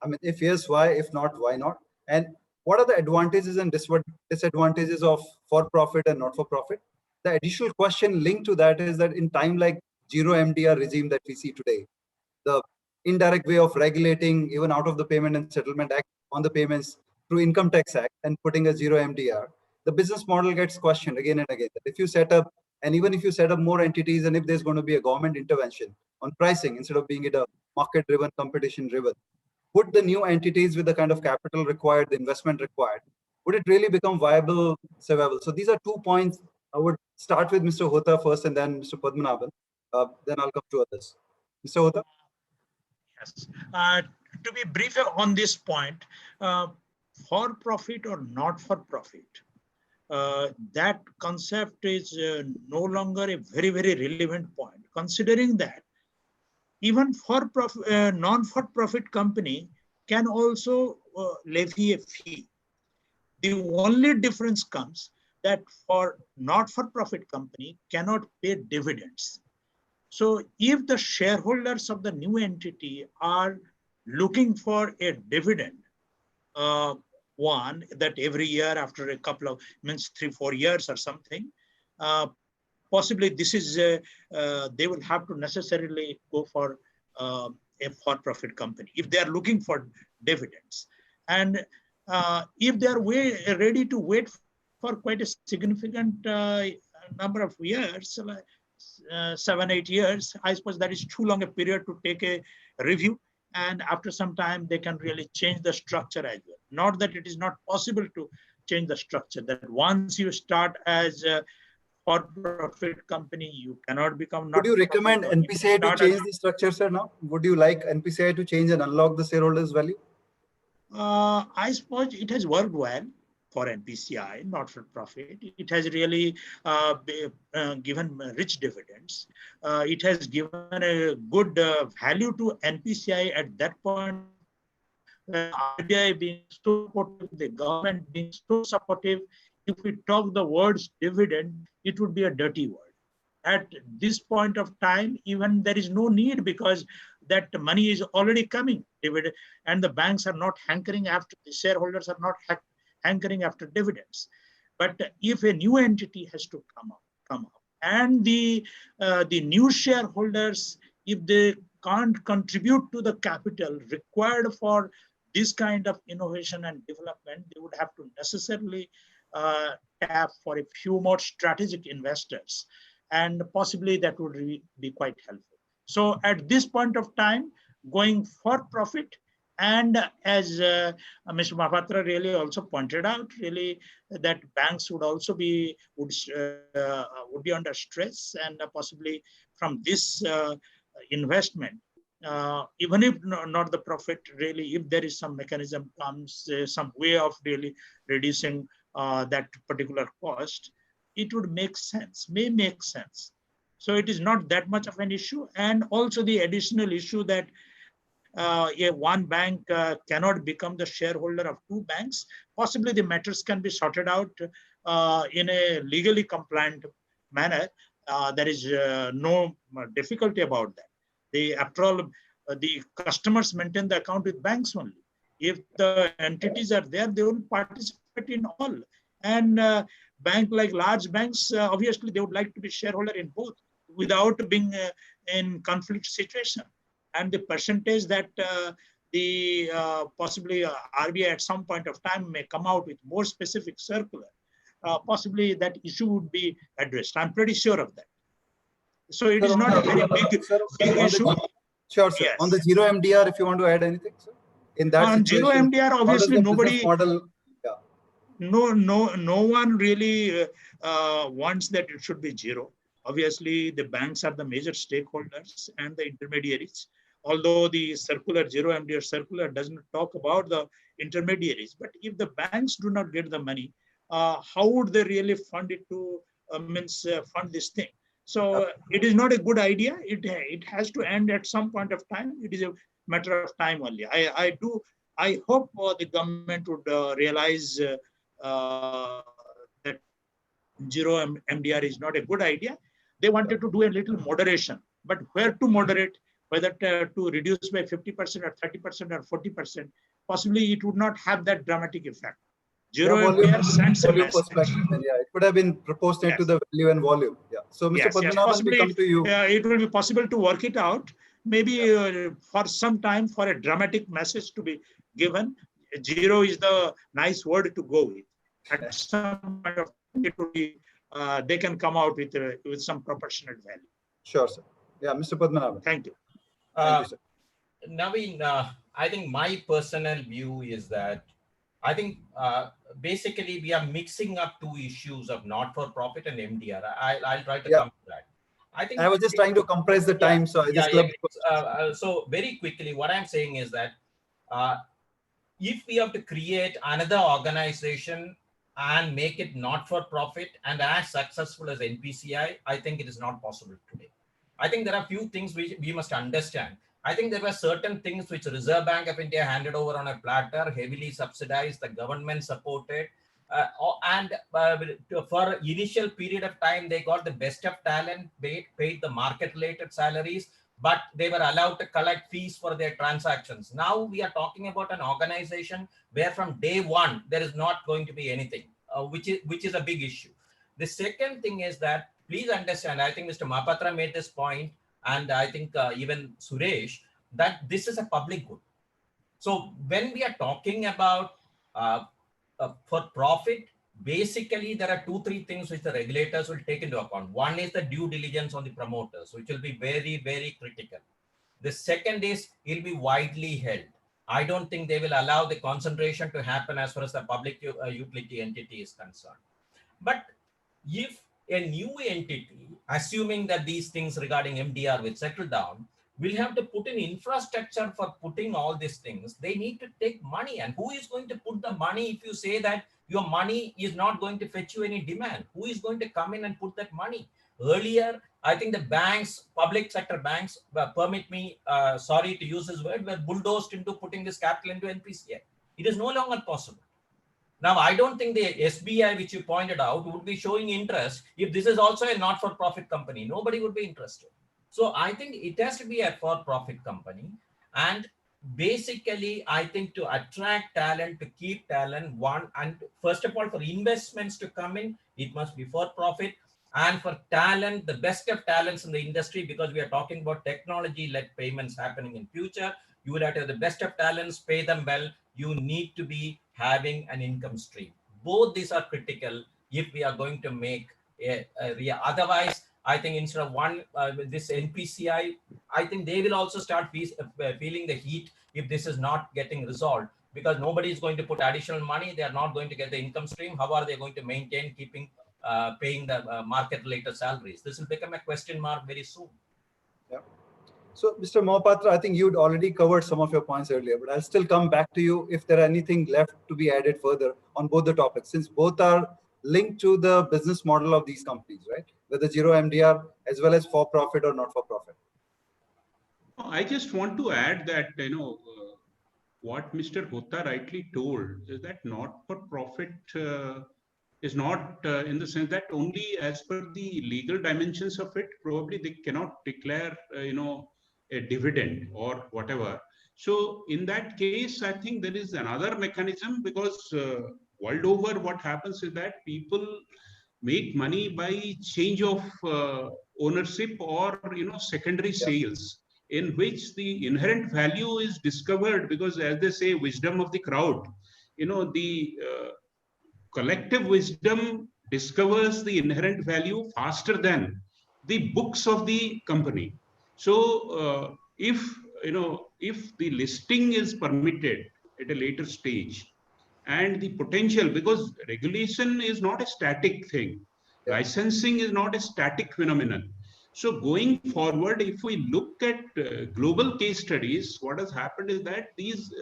I mean, if yes, why? If not, why not? And what are the advantages and disadvantages of for-profit and not-for-profit? The additional question linked to that is that in time like zero MDR regime that we see today, the indirect way of regulating even out of the Payment and Settlement Act on the payments through Income Tax Act and putting a zero MDR, the business model gets questioned again and again. If you set up, and even if you set up more entities, and if there's going to be a government intervention on pricing instead of being it a market-driven, competition-driven, would the new entities with the kind of capital required, the investment required, would it really become viable, survival? So these are 2 points. I would start with Mr. Hota first and then Mr. Padmanabhan. Then I'll come to others. Mr. Hota? Yes. To be brief on this point, for profit or not for profit, that concept is no longer a very, very relevant point, considering that even non-for-profit company can also levy a fee. The only difference comes that for not-for-profit company cannot pay dividends. So if the shareholders of the new entity are looking for a dividend, one that every year after a couple of, means 3-4 years or something, possibly this is, they will have to necessarily go for a for-profit company if they are looking for dividends. And if they are ready to wait for quite a significant number of years, like 7-8 years, I suppose that is too long a period to take a review. And after some time, they can really change the structure as well. Not that it is not possible to change the structure, that once you start as a for-profit company, you cannot become not. Would you recommend NPCI to change the structure, sir, now? Would you like NPCI to change and unlock the shareholders' value? I suppose it has worked well for NPCI, not for profit. It has really given rich dividends. It has given a good value to NPCI at that point. RBI being so supportive, the government being so supportive, if we talk the words dividend, it would be a dirty word. At this point of time, even there is no need, because that money is already coming, dividend, and the banks are not hankering after, the shareholders are not hankering after dividends. But if a new entity has to come up, and the new shareholders, if they can't contribute to the capital required for this kind of innovation and development, they would have to necessarily tap for a few more strategic investors, and possibly that would be quite helpful. So at this point of time, going for profit, and as Mr. Mahapatra really also pointed out, really that banks would also be would be under stress, and possibly from this investment, even if not the profit, really, if there is some mechanism comes, some way of really reducing that particular cost, it would make sense, may make sense. So it is not that much of an issue. And also the additional issue that one bank cannot become the shareholder of two banks. Possibly the matters can be sorted out in a legally compliant manner. There is no difficulty about that. After all, the customers maintain the account with banks only. If the entities are there, they will participate in all. And bank like large banks, obviously they would like to be shareholder in both without being in conflict situation. And the percentage that the possibly RBI at some point of time may come out with more specific circular, possibly that issue would be addressed. I'm pretty sure of that. So it is not a very big issue. Sure, sir. Yes. On the zero MDR, if you want to add anything, sir. In that on zero MDR, obviously nobody. Model, yeah. No one really wants that it should be zero. Obviously, the banks are the major stakeholders and the intermediaries. Although the circular, zero MDR circular doesn't talk about the intermediaries. But if the banks do not get the money, how would they really fund it to fund this thing? So it is not a good idea. It has to end at some point of time. It is a matter of time only. I hope the government would realize that zero MDR is not a good idea. They wanted to do a little moderation, but where to moderate, whether to reduce by 50% or 30% or 40%, possibly it would not have that dramatic effect. Zero MDR sends a message. Yeah, it could have been proportionate to the value and volume. Yeah. So, Mr. Padmanabhan, we come to you. It will be possible to work it out. Maybe for some time, for a dramatic message to be given, zero is the nice word to go with. At some point of time, it will be, they can come out with some proportionate value. Sure, sir. Yeah, Mr. Padmanabhan. Thank you. Thank you, sir. Naveen, I think my personal view is that I think basically we are mixing up two issues of not-for-profit and MDR. I'll try to come to that. I was just trying to compress the time, so I just so very quickly, what I'm saying is that if we have to create another organization and make it not-for-profit and as successful as NPCI, I think it is not possible today. I think there are a few things we must understand. I think there were certain things which Reserve Bank of India handed over on a platter, heavily subsidized, the government supported, and for initial period of time, they got the best of talent, paid the market-related salaries. but they were allowed to collect fees for their transactions. Now we are talking about an organization where from day one, there is not going to be anything, which is a big issue. The second thing is that, please understand, I think Mr. Mahapatra made this point, and I think even Suresh, that this is a public good. So when we are talking about for profit, basically there are 2-3 things which the regulators will take into account. One is the due diligence on the promoters, which will be very, very critical. The second is it'll be widely held. I don't think they will allow the concentration to happen as far as the public utility entity is concerned. But if a new entity, assuming that these things regarding MDR will settle down, will have to put in infrastructure for putting all these things. They need to take money. And who is going to put the money if you say that your money is not going to fetch you any demand? Who is going to come in and put that money? Earlier, I think the banks, public sector banks, permit me, sorry to use this word, were bulldozed into putting this capital into NPCI. It is no longer possible. Now, I don't think the SBI, which you pointed out, would be showing interest if this is also a not-for-profit company. Nobody would be interested. So I think it has to be a for-profit company. And basically, I think to attract talent, to keep talent, and first of all, for investments to come in, it must be for-profit. And for talent, the best of talents in the industry, because we are talking about technology-led payments happening in future, you would have to have the best of talents, pay them well. You need to be having an income stream. Both these are critical if we are going to make otherwise, I think instead of this NPCI, I think they will also start feeling the heat if this is not getting resolved, because nobody is going to put additional money. They are not going to get the income stream. How are they going to maintain paying the market related salaries? This will become a question mark very soon. Yeah. So, Mr. Mohapatra, I think you'd already covered some of your points earlier, but I'll still come back to you if there are anything left to be added further on both the topics, since both are linked to the business model of these companies, right? Whether zero MDR as well as for-profit or not for-profit. I just want to add that, what Mr. Hota rightly told is that not-for-profit is not in the sense that only as per the legal dimensions of it, probably they cannot declare, a dividend or whatever. So in that case, I think there is another mechanism, because world over, what happens is that people make money by change of ownership or, secondary sales, in which the inherent value is discovered, because as they say, wisdom of the crowd, the collective wisdom discovers the inherent value faster than the books of the company. So if the listing is permitted at a later stage, and the potential, because regulation is not a static thing, licensing is not a static phenomenon. So going forward, if we look at global case studies, what has happened is that these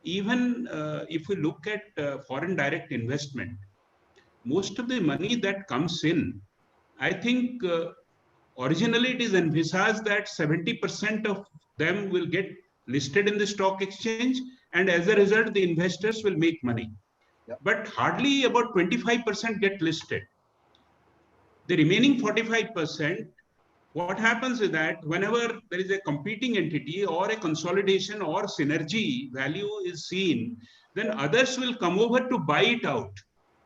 even if we look at foreign direct investment, most of the money that comes in, I think originally it is envisaged that 70% of them will get listed in the stock exchange, and as a result, the investors will make money. But hardly about 25% get listed. The remaining 45%, what happens is that whenever there is a competing entity or a consolidation or synergy value is seen, then others will come over to buy it out,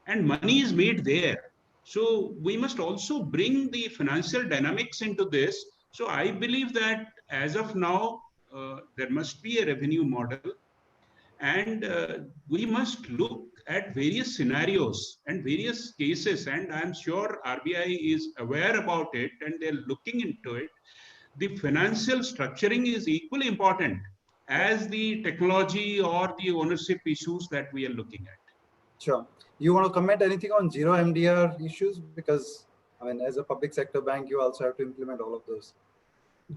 and money is made there. So we must also bring the financial dynamics into this. So I believe that as of now, there must be a revenue model, and we must look at various scenarios and various cases, and I'm sure RBI is aware about it and they're looking into it. The financial structuring is equally important as the technology or the ownership issues that we are looking at. Sure. You want to comment anything on zero MDR issues? Because, I mean, as a public sector bank, you also have to implement all of those.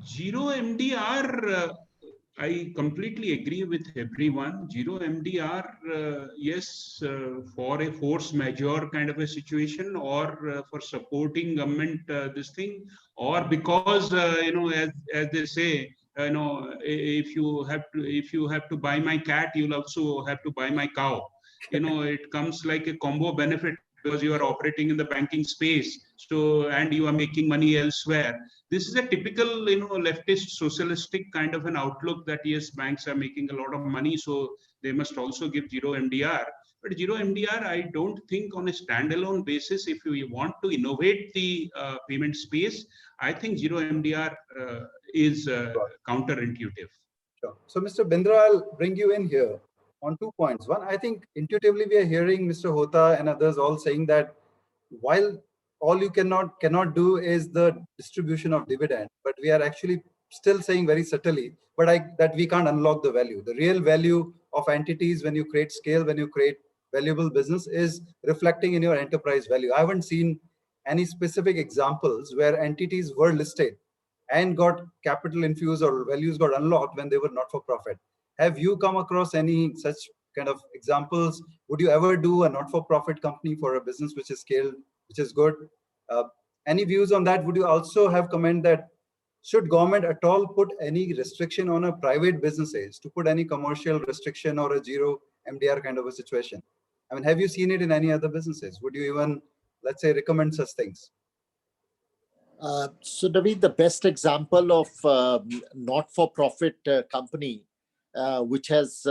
Zero MDR, I completely agree with everyone. Zero MDR, yes, for a force majeure kind of a situation, or for supporting government this thing, or because as they say, if you have to buy my cat, you'll also have to buy my cow. It comes like a combo benefit because you are operating in the banking space, so and you are making money elsewhere. This is a typical, leftist socialistic kind of an outlook that yes, banks are making a lot of money, so they must also give zero MDR. But zero MDR, I don't think on a standalone basis, if you want to innovate the payment space, I think zero MDR is counterintuitive. Sure. So, Mr. Bindra, I'll bring you in here on 2 points. One, I think intuitively we are hearing Mr. Hota and others all saying that while all you cannot do is the distribution of dividend, but we are actually still saying very subtly, but that we can't unlock the value. The real value of entities when you create scale, when you create valuable business, is reflecting in your enterprise value. I haven't seen any specific examples where entities were listed and got capital infused or values got unlocked when they were not for profit. Have you come across any such kind of examples? Would you ever do a not-for-profit company for a business which is scaled, which is good? Any views on that? Would you also have comment that should government at all put any restriction on a private businesses, to put any commercial restriction or a zero MDR kind of a situation? I mean, have you seen it in any other businesses? Would you even, let's say, recommend such things? So, David, the best example of not-for-profit company which has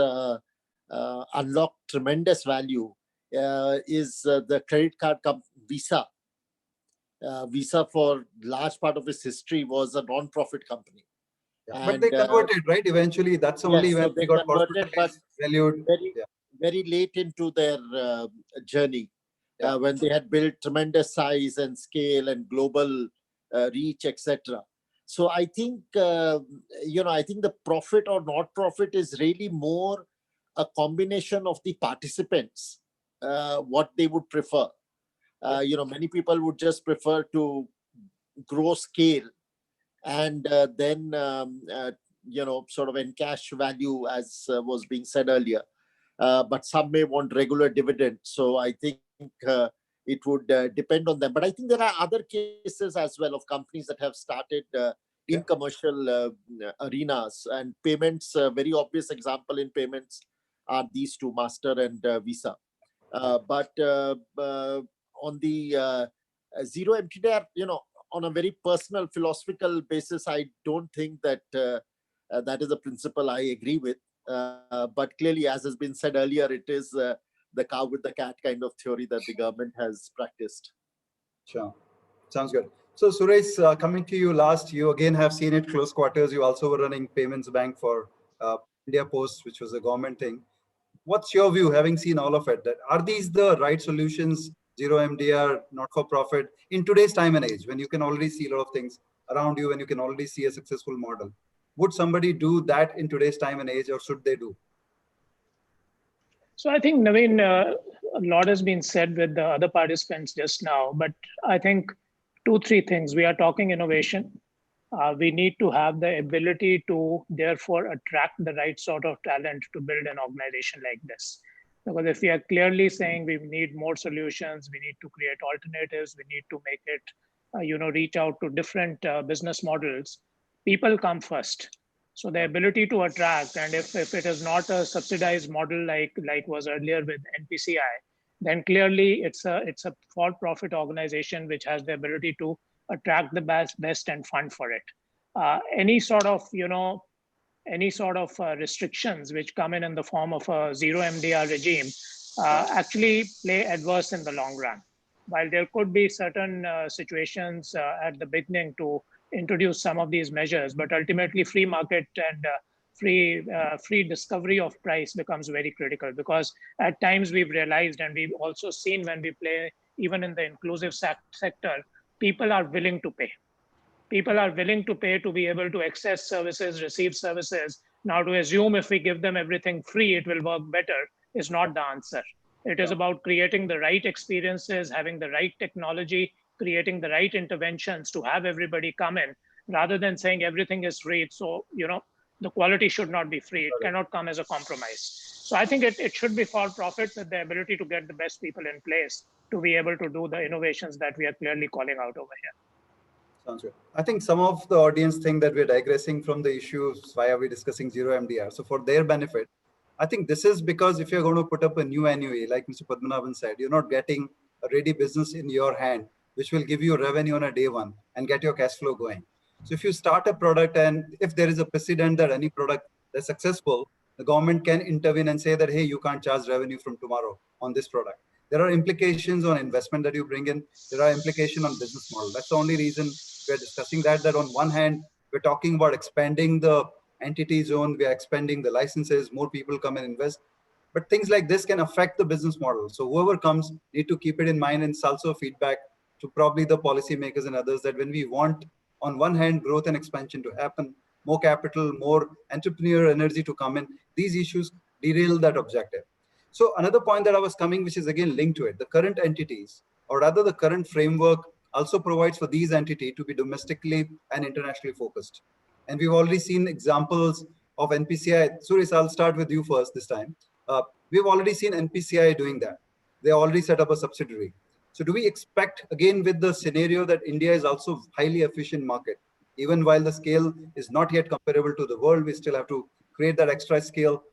unlocked tremendous value is the credit card company Visa. Visa, for large part of its history, was a non-profit company. Yeah, but they converted, right? Eventually, that's only yes, when so they got converted, but valued. Very late into their journey, when they had built tremendous size and scale and global reach, etc. So I think, I think the profit or not profit is really more a combination of the participants, what they would prefer. Many people would just prefer to grow scale and then, sort of encash value, as was being said earlier. But some may want regular dividend. So I think it would depend on them. But I think there are other cases as well of companies that have started in commercial arenas and payments. Very obvious example in payments are these two, Master and Visa. But on the zero MTR, on a very personal philosophical basis, I don't think that that is a principle I agree with. But clearly, as has been said earlier, it is the cow with the cat kind of theory that the government has practiced. Sure. Sounds good. So, Suresh, coming to you last, you again have seen it close quarters. You also were running payments bank for India Post, which was a government thing. What's your view, having seen all of it? That are these the right solutions, zero MDR, not for profit, in today's time and age, when you can already see a lot of things around you, when you can already see a successful model? Would somebody do that in today's time and age, or should they do? So I think, Naveen, a lot has been said with the other participants just now, but I think 2-3 things. We are talking innovation. We need to have the ability to therefore attract the right sort of talent to build an organization like this. Because if we are clearly saying we need more solutions, we need to create alternatives, we need to make it, reach out to different business models, people come first. So the ability to attract, and if it is not a subsidized model like was earlier with NPCI, then clearly it's a for-profit organization which has the ability to attract the best and fund for it. Any sort of restrictions which come in the form of a zero MDR regime actually play adverse in the long run. While there could be certain situations at the beginning to introduce some of these measures, but ultimately free market and free discovery of price becomes very critical, because at times we've realized, and we've also seen when we play even in the inclusive sector, people are willing to pay. People are willing to pay to be able to access services, receive services. Now, to assume if we give them everything free, it will work better is not the answer. It is about creating the right experiences, having the right technology, creating the right interventions to have everybody come in, rather than saying everything is free. So, the quality should not be free. It cannot come as a compromise. So I think it should be for profit, with the ability to get the best people in place to be able to do the innovations that we are clearly calling out over here. Sounds good. I think some of the audience think that we're digressing from the issues. Why are we discussing zero MDR? So for their benefit, I think this is because if you're going to put up a new NUA, like Mr. Padmanabhan said, you're not getting a ready business in your hand, which will give you revenue on a day one and get your cash flow going. So if you start a product and if there is a precedent that any product that's successful, the government can intervene and say that, hey, you can't charge revenue from tomorrow on this product. There are implications on investment that you bring in. There are implications on business model. That's the only reason we're discussing that on one hand, we're talking about expanding the entity zone, we are expanding the licenses, more people come and invest. But things like this can affect the business model. So whoever comes need to keep it in mind, and it's also feedback to probably the policymakers and others that when we want, on one hand, growth and expansion to happen, more capital, more entrepreneur energy to come in, these issues derail that objective. So another point that I was coming, which is again linked to it, the current entities, or rather the current framework also provides for these entities to be domestically and internationally focused. And we've already seen examples of NPCI. Suresh, I'll start with you first this time. We've already seen NPCI doing that. They already set up a subsidiary. So do we expect, again, with the scenario that India is also highly efficient market, even while the scale is not yet comparable to the world, we still have to create that extra scale.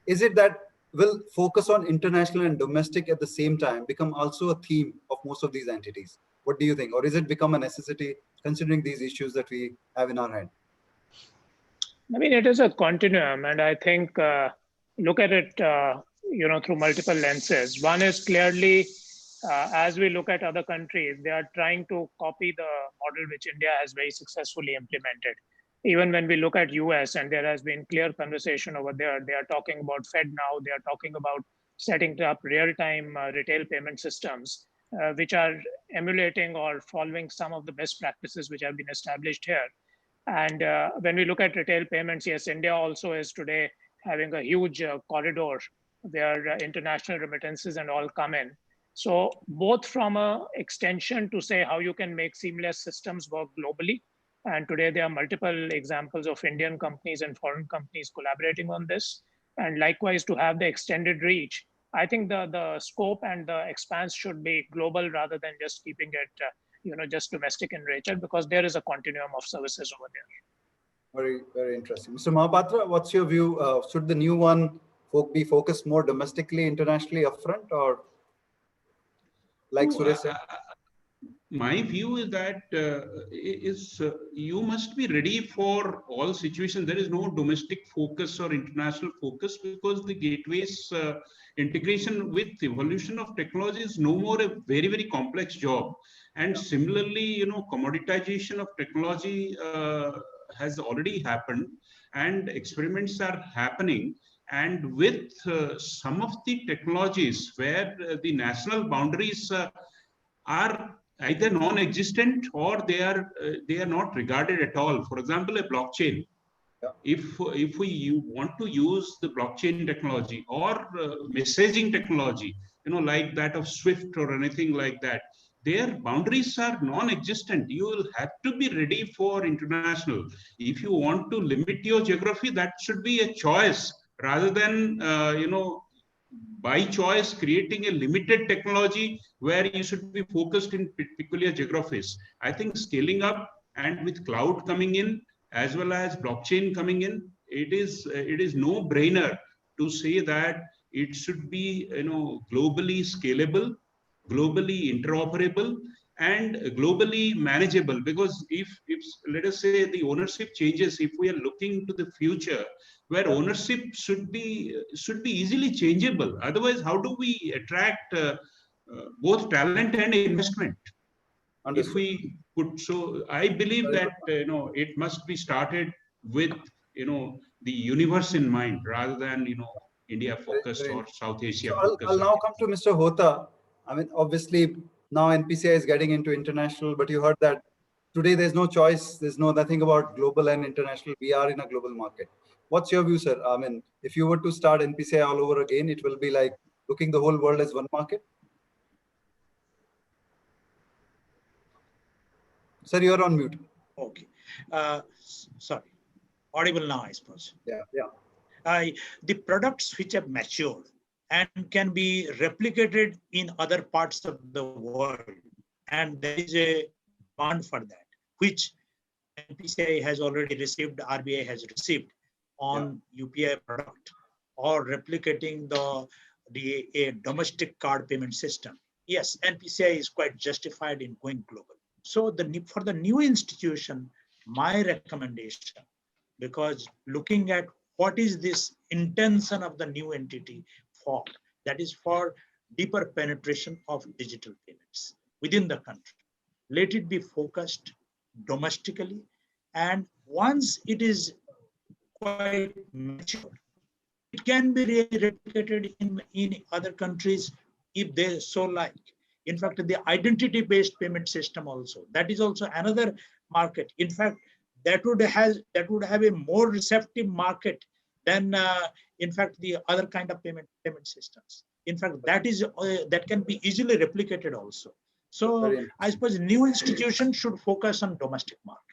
Is it that will focus on international and domestic at the same time become also a theme of most of these entities? What do you think? Or is it become a necessity considering these issues that we have in our hand? I mean, it is a continuum, and I think look at it, through multiple lenses. One is clearly, as we look at other countries, they are trying to copy the model which India has very successfully implemented. Even when we look at US, and there has been clear conversation over there, they are talking about FedNow, they are talking about setting up real-time retail payment systems, which are emulating or following some of the best practices which have been established here. And when we look at retail payments, yes, India also is today having a huge corridor where international remittances and all come in. So both from a extension to say how you can make seamless systems work globally. And today there are multiple examples of Indian companies and foreign companies collaborating on this. And likewise, to have the extended reach, I think the scope and the expanse should be global rather than just keeping it just domestic in nature, because there is a continuum of services over there. Very, very interesting. Mr. Mahapatra, what's your view? Should the new one be focused more domestically, internationally upfront, or like Suresh said? My view is that you must be ready for all situations. There is no domestic focus or international focus, because the gateways integration with evolution of technology is no more a very, very complex job. And similarly, commoditization of technology has already happened, and experiments are happening. And with some of the technologies where the national boundaries are either non-existent or they are not regarded at all. For example, a blockchain. Yeah. If we want to use the blockchain technology or messaging technology, like that of Swift or anything like that, their boundaries are non-existent. You will have to be ready for international. If you want to limit your geography, that should be a choice rather than by choice creating a limited technology where you should be focused in particular geographies. I think scaling up, and with cloud coming in as well as blockchain coming in, it is no brainer to say that it should be globally scalable, globally interoperable, and globally manageable. Because if let us say the ownership changes, if we are looking to the future where ownership should be easily changeable, otherwise how do we attract both talent and investment? Understood. If we put, so I believe that it must be started with the universe in mind rather than India focused or South Asia focused. I'll now come to Mr. Hota. I mean, obviously now NPCI is getting into international, but you heard that today there's no choice. There's nothing about global and international. We are in a global market. What's your view, sir? I mean, if you were to start NPCI all over again, it will be like looking the whole world as one market. Sir, you're on mute. Okay. Sorry. Audible now, I suppose. Yeah. The products which have matured and can be replicated in other parts of the world, and there is a demand for that, which NPCI has already received, RBI has received on UPI product, or replicating a domestic card payment system yes, NPCI is quite justified in going global. So for the new institution, my recommendation, because looking at what is this intention of the new entity for, that is for deeper penetration of digital payments within the country. Let it be focused domestically, and once it is quite mature, it can be really replicated in other countries if they so like. In fact, the identity-based payment system also, that is also another market. In fact, that would have a more receptive market than, in fact, the other kind of payment systems. In fact, that can be easily replicated also. So I suppose new institutions should focus on domestic market.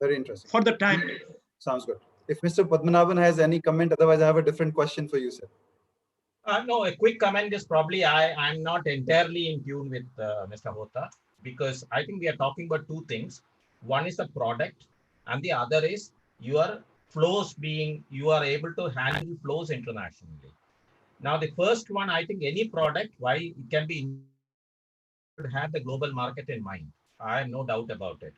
Very interesting. For the time being. Sounds good. If Mr. Padmanabhan has any comment, otherwise I have a different question for you, sir. No, a quick comment is probably I'm not entirely in tune with Mr. Hota, because I think we are talking about two things. One is the product, and the other is your flows you are able to handle flows internationally. Now, the first one, I think any product, why it can be, should have the global market in mind. I have no doubt about it.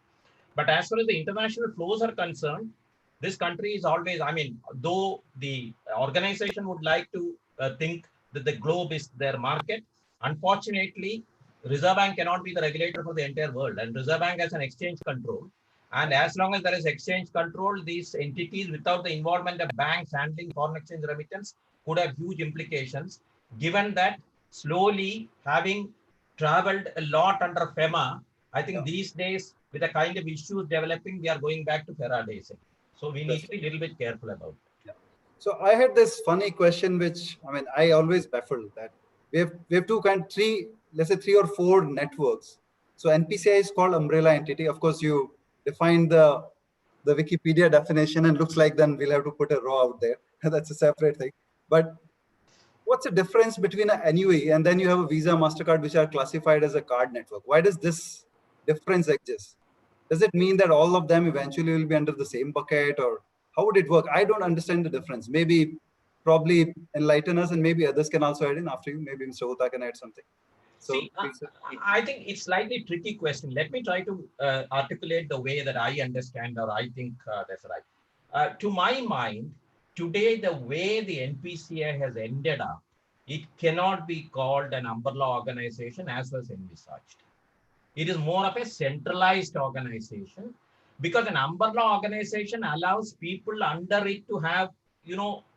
But as far as the international flows are concerned, this country is always, I mean, though the organization would like to think that the globe is their market, unfortunately, Reserve Bank cannot be the regulator for the entire world. And Reserve Bank has an exchange control. And as long as there is exchange control, these entities, without the involvement of banks handling foreign exchange remittance, could have huge implications, given that slowly, having traveled a lot under FEMA, I think these days, with the kind of issues developing, we are going back to Faraday's. So we need to be a little bit careful about it. So I had this funny question, which, I mean, I always baffled that we have let's say three or four networks. So NPCI is called umbrella entity. Of course, you define the Wikipedia definition, and looks like then we'll have to put a row out there. That's a separate thing. But what's the difference between an NUE and then you have a Visa, MasterCard, which are classified as a card network? Why does this difference exist? Does it mean that all of them eventually will be under the same bucket, or how would it work? I don't understand the difference. Probably enlighten us, and maybe others can also add in after you. Maybe Mr. Hota can add something. So, see, I think it's slightly tricky question. Let me try to articulate the way that I understand, or I think that's right. To my mind, today, the way the NPCI has ended up, it cannot be called an umbrella organization as was envisaged. It is more of a centralized organization, because an umbrella organization allows people under it to have,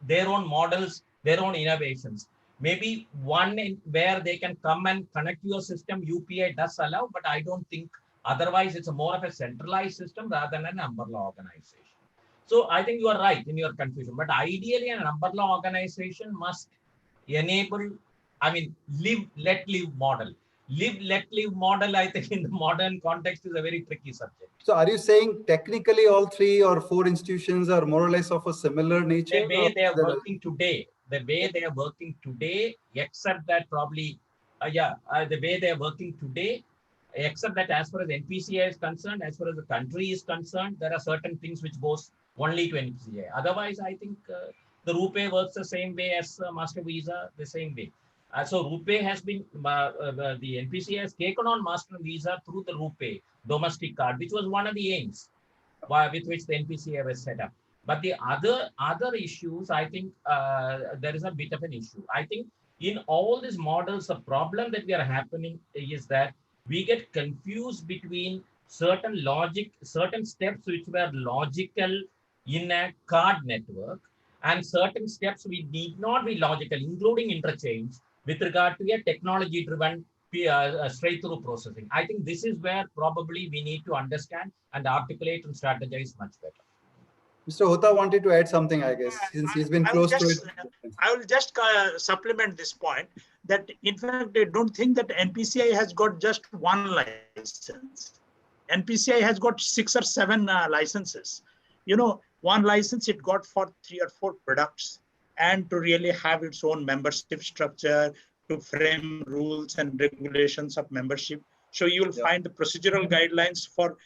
their own models, their own innovations. Maybe one where they can come and connect your system, UPI does allow, but I don't think otherwise it's more of a centralized system rather than an umbrella organization. So I think you are right in your confusion, but ideally an umbrella organization must enable, live, let live model. Live, let live model, I think in the modern context is a very tricky subject. So are you saying technically all three or four institutions are more or less of a similar nature? The way they are working today, except that probably, the way they are working today, except that as far as NPCI is concerned, as far as the country is concerned, there are certain things which goes only to NPCI. Otherwise, I think the RuPay works the same way as Master Visa, the same way. So RuPay has been, the NPCI has taken on Master Visa through the RuPay domestic card, which was one of the aims with which the NPCI was set up. But the other issues, I think there is a bit of an issue. I think in all these models, the problem that we are happening is that we get confused between certain steps which were logical in a card network, and certain steps we need not be logical, including interchange, with regard to a technology-driven straight-through processing. I think this is where probably we need to understand and articulate and strategize much better. Mr. Hota wanted to add something, I guess, since he's been close to it. I will just supplement this point that, in fact, I don't think that NPCI has got just one license. NPCI has got 6 or 7 licenses. One license it got for 3 or 4 products, and to really have its own membership structure, to frame rules and regulations of membership. So you will find the procedural guidelines for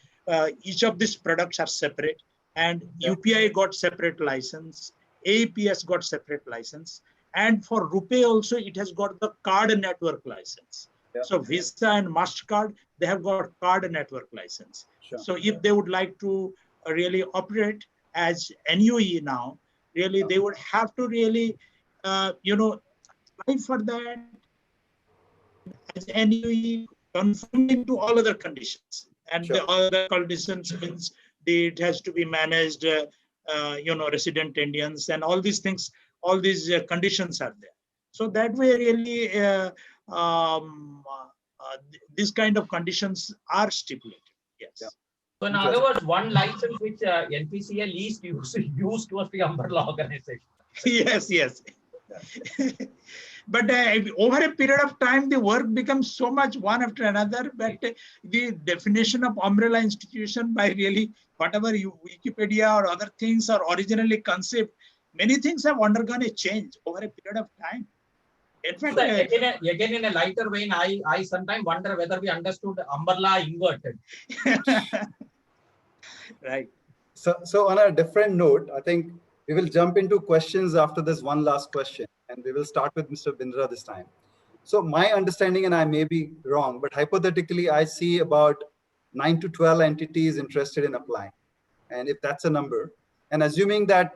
each of these products are separate, and UPI got separate license, AEPS got separate license, and for RuPay also it has got the card network license. Yeah. So Visa and MasterCard, they have got card network license. Sure. So if they would like to really operate as NUE now, really they would have to really, apply for that as NUE, conforming to all other conditions. And Sure. the other conditions means it has to be managed, resident Indians and all these things, all these conditions are there. So that way really these kind of conditions are stipulated. Yes. Yeah. So in other words, one license which NPCL least used was the umbrella organization. Yes, yes. But over a period of time, the work becomes so much one after another, but the definition of umbrella institution by really whatever Wikipedia or other things are originally conceived, many things have undergone a change over a period of time. In fact, again, in a lighter vein, I sometimes wonder whether we understood umbrella inverted. Right. So on a different note, I think we will jump into questions after this one last question, and we will start with Mr. Bindra this time. So my understanding, and I may be wrong, but hypothetically, I see about 9 to 12 entities interested in applying. And if that's a number, and assuming that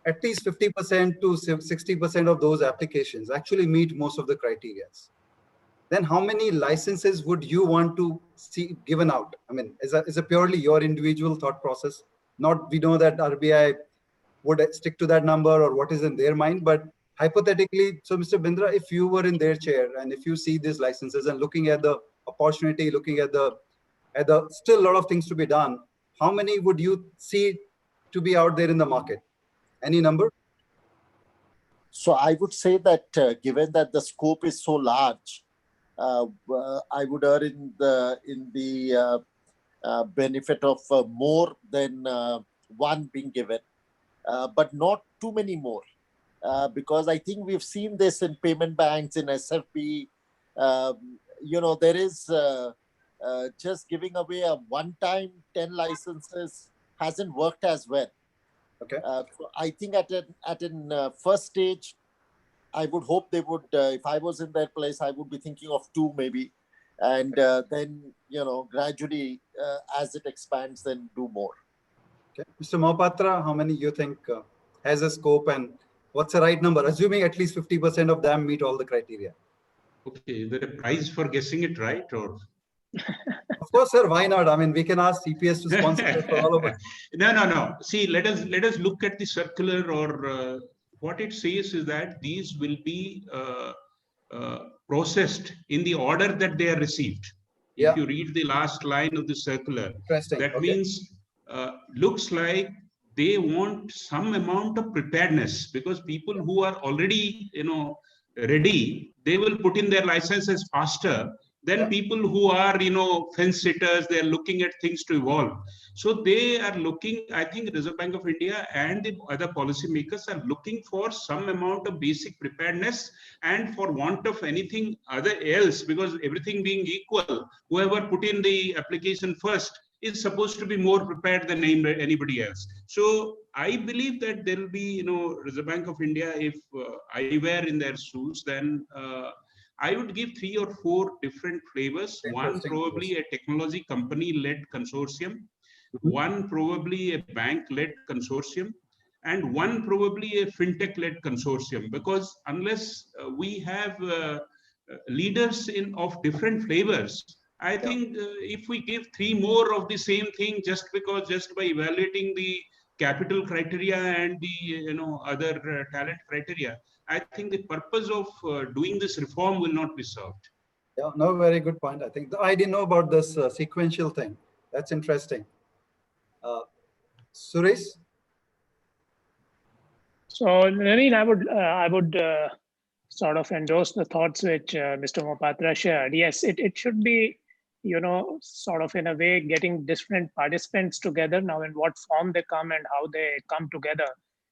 at least 50% to 60% of those applications actually meet most of the criteria, then how many licenses would you want to see given out? I mean, is a purely your individual thought process? Not, we know that RBI would stick to that number or what is in their mind, but hypothetically, so Mr. Bindra, if you were in their chair and if you see these licenses and looking at the opportunity, looking at the still a lot of things to be done, how many would you see to be out there in the market? Any number? So I would say that given that the scope is so large, I would err in the benefit of more than one being given, but not too many more, because I think we've seen this in payment banks, in SFB. There is just giving away a one-time 10 licenses hasn't worked as well. Okay. So I think at an first stage, I would hope they would, if I was in their place, I would be thinking of 2 maybe. And then, gradually, as it expands, then do more. Okay. Mr. Mohapatra, how many you think has a scope, and what's the right number? Assuming at least 50% of them meet all the criteria. Okay, is there a prize for guessing it right, or? Of course, sir. Why not? I mean, we can ask CPS to sponsor it for all of us. No. See, let us look at the circular, or what it says is that these will be processed in the order that they are received. Yeah. If you read the last line of the circular, Interesting. that Okay. means looks like they want some amount of preparedness, because people who are already ready, they will put in their licenses faster than people who are fence sitters. They are looking at things to evolve. So they are looking, I think Reserve Bank of India and the other policymakers are looking for some amount of basic preparedness, and for want of anything other else, because everything being equal, whoever put in the application first is supposed to be more prepared than anybody else. So I believe that there will be, Reserve Bank of India, if I were in their shoes, then I would give 3 or 4 different flavors. One probably a technology company-led consortium, one probably a bank-led consortium, and one probably a fintech-led consortium. Because unless we have leaders of different flavors, I think if we give 3 more of the same thing just by evaluating the capital criteria and the other talent criteria, I think the purpose of doing this reform will not be served. Yeah, no, very good point. I think I didn't know about this sequential thing. That's interesting. Suresh? So, Naveen, I would sort of endorse the thoughts which Mr. Mohapatra shared. Yes, it should be, sort of in a way getting different participants together. Now, in what form they come and how they come together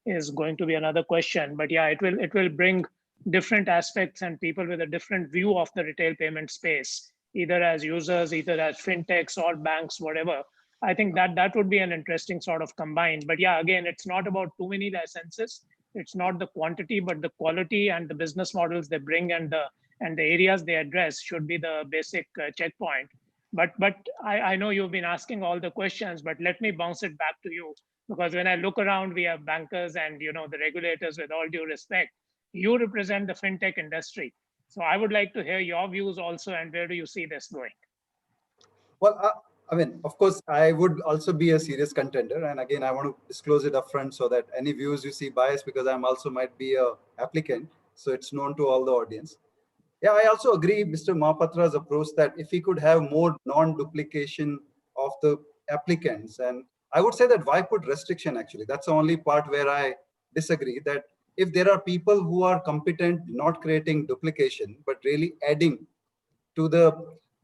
is going to be another question. But yeah, it will bring different aspects and people with a different view of the retail payment space, either as users, either as fintechs or banks, whatever. I think that would be an interesting sort of combine. But yeah, again, it's not about too many licenses. It's not the quantity, but the quality and the business models they bring and the and the areas they address should be the basic checkpoint. But I know you've been asking all the questions, but let me bounce it back to you, because when I look around, we have bankers and the regulators. With all due respect, you represent the fintech industry. So I would like to hear your views also, and where do you see this going? Well, I mean, of course, I would also be a serious contender. And again, I want to disclose it upfront so that any views you see biased, because I'm also might be a applicant. So it's known to all the audience. Yeah, I also agree Mr. Mahapatra's approach that if we could have more non-duplication of the applicants, and I would say that why put restriction actually? That's the only part where I disagree, that if there are people who are competent, not creating duplication, but really adding to the,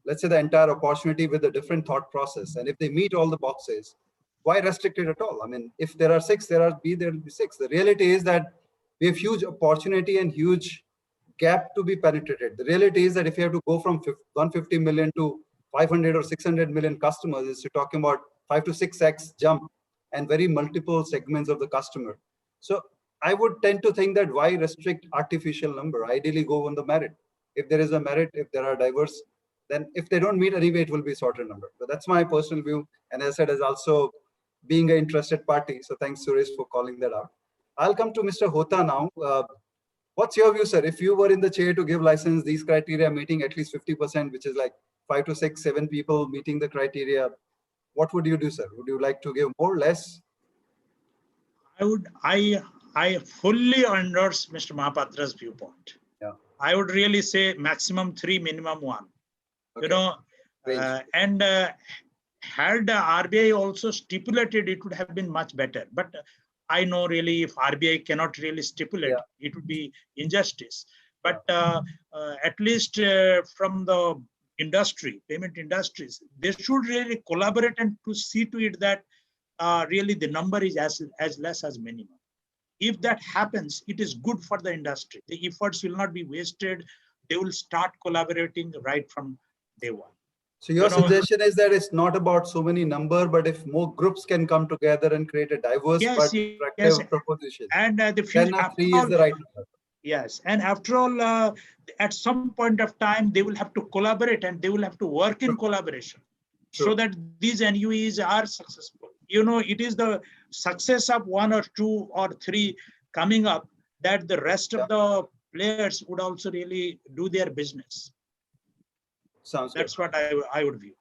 let's say, the entire opportunity with a different thought process. And if they meet all the boxes, why restrict it at all? I mean, if there are six, there will be six. The reality is that we have huge opportunity and huge gap to be penetrated. The reality is that if you have to go from 150 million to 500 or 600 million customers, is you're talking about 5 to 6x jump and very multiple segments of the customer. So I would tend to think that why restrict artificial number? Ideally go on the merit. If there is a merit, if there are diverse, then if they don't meet anyway, it will be sorted number. But that's my personal view. And as I said, as also being an interested party. So thanks, Suresh, for calling that out. I'll come to Mr. Hota now. What's your view, sir? If you were in the chair to give license, these criteria meeting at least 50%, which is like 5 to 6, 7 people meeting the criteria, what would you do, sir? Would you like to give more, less? I fully endorse Mr. Mahapatra's viewpoint. Yeah. I would really say maximum 3, minimum 1. Okay. Had the RBI also stipulated, it would have been much better. But I know really if RBI cannot really stipulate, it would be injustice. But at least from the industry, payment industries, they should really collaborate and to see to it that really the number is as less as minimum. If that happens, it is good for the industry. The efforts will not be wasted. They will start collaborating right from day one. So your suggestion is that it's not about so many number, but if more groups can come together and create a diverse but attractive proposition, and the then 3 is the right number. Yes, and after all, at some point of time, they will have to collaborate and they will have to work in collaboration so that these NUEs are successful. It is the success of 1 or 2 or 3 coming up that the rest of the players would also really do their business. That's what I would view.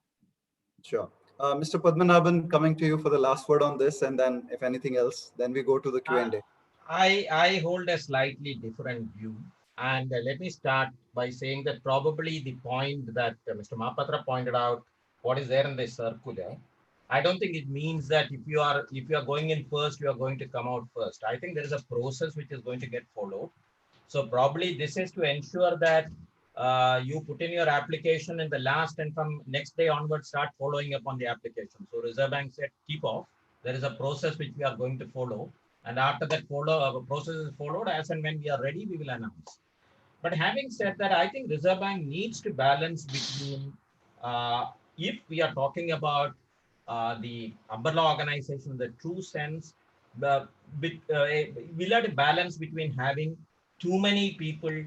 Sure. Mr. Padmanabhan, coming to you for the last word on this, and then if anything else, then we go to the Q&A. I hold a slightly different view. And let me start by saying that probably the point that Mr. Mahapatra pointed out, what is there in the circular, I don't think it means that if you are going in first, you are going to come out first. I think there is a process which is going to get followed. So probably this is to ensure that you put in your application in the last, and from next day onwards start following up on the application. So Reserve Bank said keep off. There is a process which we are going to follow, and after that process is followed, as and when we are ready, we will announce. But having said that, I think Reserve Bank needs to balance between if we are talking about the umbrella organization in the true sense, we'll have to balance between having too many people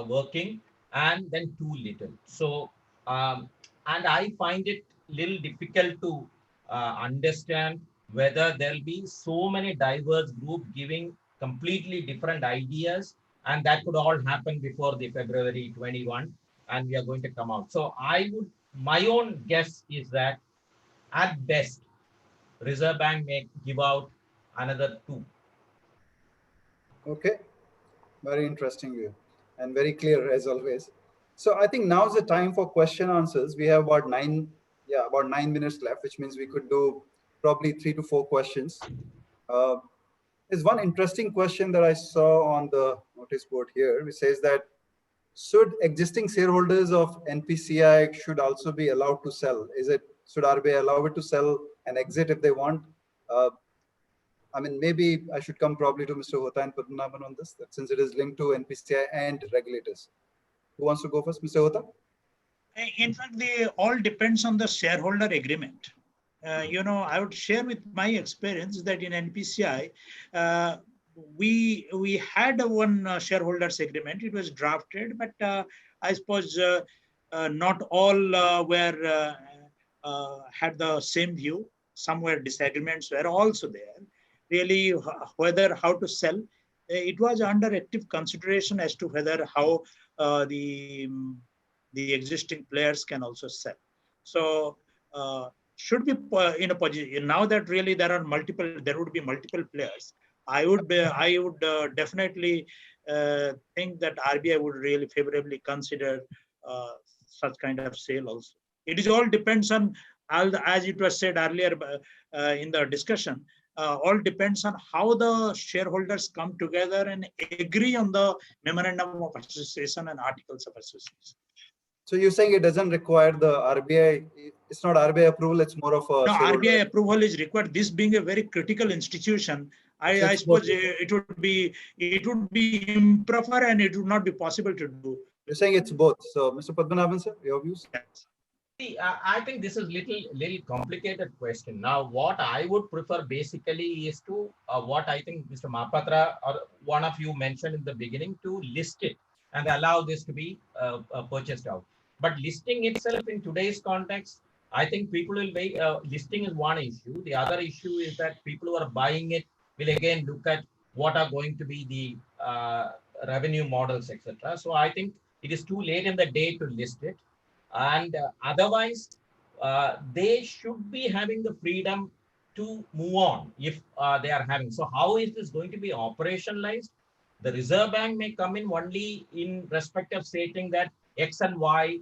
working and then too little. So, and I find it little difficult to understand whether there'll be so many diverse groups giving completely different ideas, and that could all happen before the February 21, and we are going to come out. So my own guess is that at best, Reserve Bank may give out another 2. Okay, very interesting view and very clear as always. So I think now's the time for question answers. We have about 9 minutes left, which means we could do probably 3 to 4 questions. There's one interesting question that I saw on the notice board here, which says that should existing shareholders of NPCI should also be allowed to sell? Should RBI allow it to sell and exit if they want? I mean, maybe I should come probably to Mr. Hota and Padmanabhan on this, since it is linked to NPCI and regulators. Who wants to go first, Mr. Hota? In fact, they all depends on the shareholder agreement. I would share with my experience that in NPCI, we had one shareholders agreement. It was drafted, but I suppose not all were had the same view. Some were disagreements were also there. Really, whether how to sell, it was under active consideration as to whether how the existing players can also sell. So should be in a position now that really there are multiple, there would be multiple players. I would definitely think that RBI would really favorably consider such kind of sale also. It is all depends on, as it was said earlier in the discussion, all depends on how the shareholders come together and agree on the memorandum of association and articles of association. So you're saying it doesn't require the RBI, it's not RBI approval, it's more of a No, shareholder. RBI approval is required. This being a very critical institution, I suppose it would be improper and it would not be possible to do. You're saying it's both. So Mr. Padmanabhan sir, your views? Yes. See, I think this is little complicated question. Now, what I would prefer basically is to what I think Mr. Mahapatra or one of you mentioned in the beginning, to list it and allow this to be purchased out. But listing itself in today's context, I think people will wait. Listing is one issue. The other issue is that people who are buying it will again look at what are going to be the revenue models, etc. So I think it is too late in the day to list it. And otherwise, they should be having the freedom to move on if they are having. So how is this going to be operationalized? The Reserve Bank may come in only in respect of stating that X and Y,